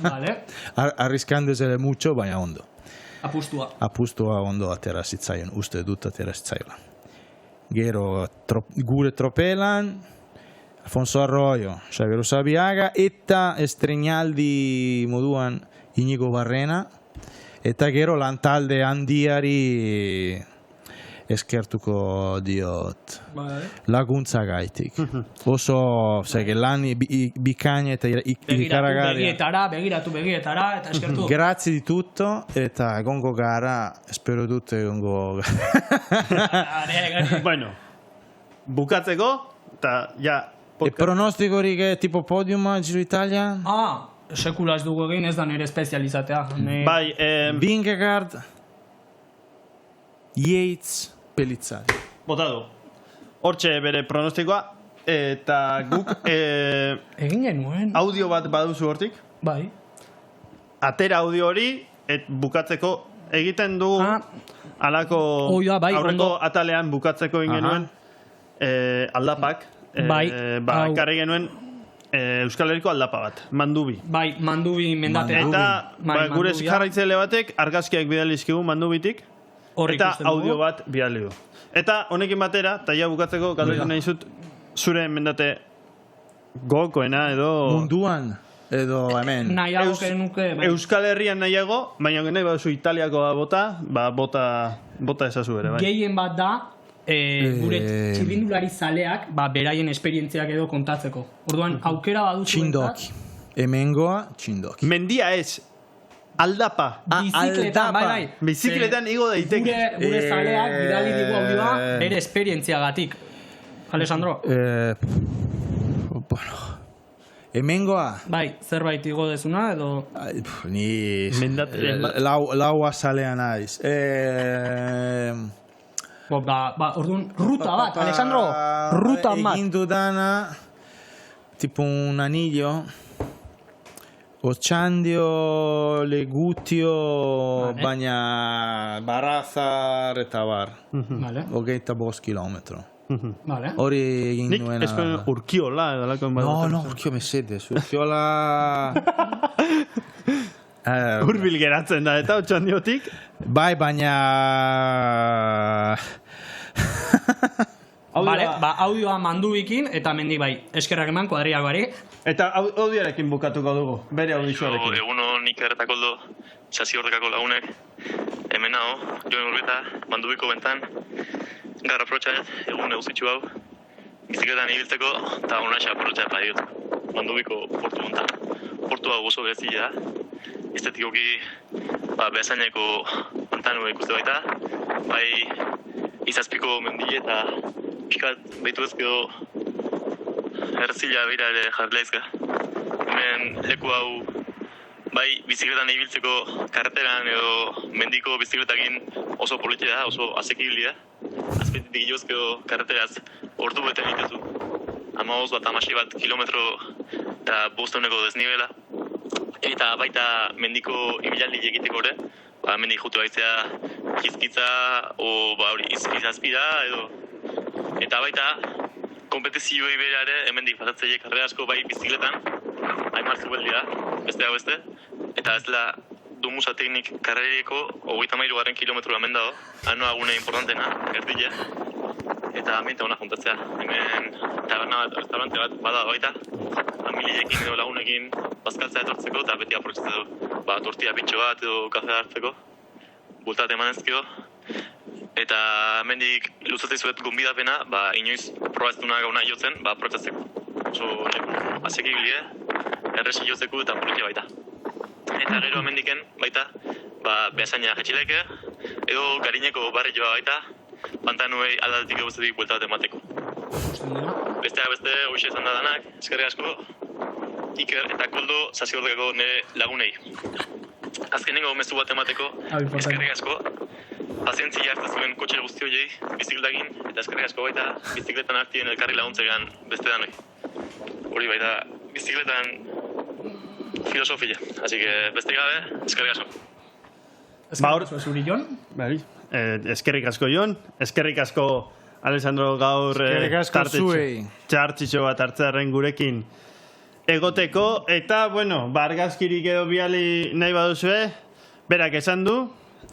A: Vale.
B: Arriskándose mucho, baina ondo.
A: Apustua.
B: Ondo atera zitzaion, uste dut atera zitzaiola. Gero gure tropelan, Alfonso Arroyo, Xabier Usabiaga, eta estrenaldi moduan Inigo Barrena, eta gero lantalde handiari eskertuko diot laguntza gaitik. Oso, lan bikaina eta ikaragarria.
A: Begietara, eta eskertu.
B: Grazie di tutto, eta egongo gara, espero dut egongo gara.
C: Bueno, bukatzeko, eta ja...
B: Pronostikorik tipo podiuma, Giro Italia?
A: Sekula ez dugu egin, ez da nire espezializatea.
C: Bai,
B: Vingegaard, Yates, Pellizzari.
C: bota du. Hortxe bere pronostikoa, eta guk
A: Egin genuen.
C: audio bat baduzu hortik.
A: Bai.
C: Atera audio hori, bukatzeko egiten dugu alako
A: Bai,
C: aurreko
A: ondo.
C: atalean bukatzeko egin genuen aldapak.
A: Bai, hau.
C: Ekarri genuen Euskal Herriko aldapa bat, Mandubi.
A: Bai, Mandubi mendate.
C: Eta gure jarraitzaile batek argazkiak bidalizkigu Mandubitik, eta audio bat bidali du. Eta honekin batera, eta ja bukatzeko galdetu nahi zut, zure mendate gogokoena edo...
B: Munduan, edo hemen.
A: Nahiago nuke.
C: Euskal Herrian nahiago, baina nahi baduzu Italiako bota ezazu ere, bai.
A: Gehien bat da, gure txirrindulari zaleak, beraien esperientziak edo kontatzeko. Orduan, aukera baduzu.
B: Txindoki. Hemengoa, txindoki.
C: Mendia ez, aldapa.
A: Bizikletan, bai.
C: Bizikletan igo daiteke.
A: Gure zaleak, bidali digu audioa, bere esperientziagatik. Alessandro?
B: Bueno, hemengoa...
A: Bai, zerbait igo dezuna, edo...
B: Ni... Lau azalea naiz.
A: Orduan, ruta bat, Alessandro, ruta bat.
B: Egin dudana, tipo un anillo, Otxandio, Legutio, baina Barazar eta bar.
A: Vale.
B: 25 kilometro.
A: Vale.
B: Hori egin
C: Nik
B: nuena...
C: eskoen Urkiola edo lako
B: No, Urkio mesedez. Urkiola...
C: Urbil geratzen da, eta Otxandiotik.
B: Bai, baina...
A: Vale, audioa Mandubikin, eta mendi bai, eskerrak eman kuadriagoari.
C: Eta audioarekin bukatuko dugu, bere audioarekin.
D: Eguno nik erretakoldo, txasi horrekako lagunek, hemen hau, joen urbeta, Mandubiko bentan, gara aprotxaet, egun eguzitxu hau, bizikletan ibiltzeko, eta honaxa aprotxaet badiot, Mandubiko portu bentan. Portua gozo berezia da, estetikoki, behazaineko pantanu ikuste baita, bai izazpiko mendile eta pikat behitu ezkeo erzila beira ere jarleizka. Hemen leku hau bai bizikletan ibiltzeko karreteran edo mendiko bizikletakin oso politia da, oso asekibili da. Azpetik gilozkeo karreteraz ordu beten dituzu. 15 bat kilometro eta 500 desnibela. Eta baita mendiko ibilaldi egiteko ere, mendik jutu baitzea jizkitza, izazpida edo. Eta baita, kompetizioi bera ere, hemendik pasatzeiek karrera asko bai bizikletan, haimar zubeldi da, beste hau beste. Eta ez dela Dumusa teknik karreriko 33 kilometro hemen dago, hanoa gune importantena, erdile. Eta ambiente hona juntatzea, hemen taberna bat, restaurante bat bada baita, familiekin edo lagunekin bazkaltzea etortzeko eta beti aprotxatzen du. Tortilla pintxo bat edo kafe hartzeko, bultat eman ezkio. Eta hemendik luzatzen zuet gonbidapena, inoiz proba ez duna gauna jotzen, aprotxatzeko. Oso leku asekibilia, erresi jotzeko eta politia baita. Eta gero hemendiken baita, behazaina jetxileke, edo garineko barrioa baita, pantanuei aldatik eguztetik buelta bat emateko. Besteak beste, hoxe izan da danak, eskerrik asko, Iker eta Koldo Sasiordekako nire lagunei. Azkenengo mezu bat emateko, eskerrik asko, pazientzia hartu zuen kotxe guzti horiei, bizikletakin, eta eskerrik asko baita bizikletan hartien elkarri laguntzegan beste danoi. Hori baita bizikletan filosofia, así que beste gabe, eskerrik asko.
A: Eskerrik asko zuri, Jon.
C: Eskerrik asko, Jon. Eskerrik asko, Alessandro, gaur
B: Eskerrik asko zuei.
C: txartxitxo bat hartzearen gurekin egoteko. Eta, bueno, argazkirik edo biali nahi baduzue, berak esan du,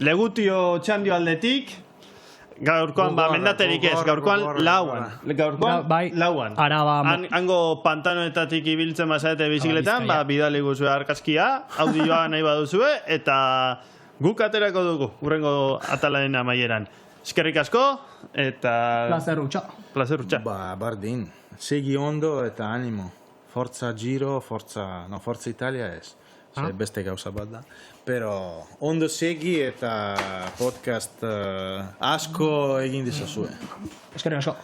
C: legutio txandio aldetik, gaurkoan, mendaterik ez, gaurkoan lauan. Gaurkoan,
A: Bai,
C: lauan.
A: Araba,
C: Hango pantanoetatik ibiltzen bazarete bizikletan, bidali guzue argazkia, audioa nahi baduzue, eta guk aterako dugu, urrengo atalaren amaieran. Eskerrik asko, eta...
A: placer utxa.
C: Placer utxa.
B: Bardin. Segi ondo eta animo. Forza Giro, Forza Italia ez. Beste gauza bat da. Pero ondo segi eta podcast asko egin dizazue.
A: Eskerrik asko.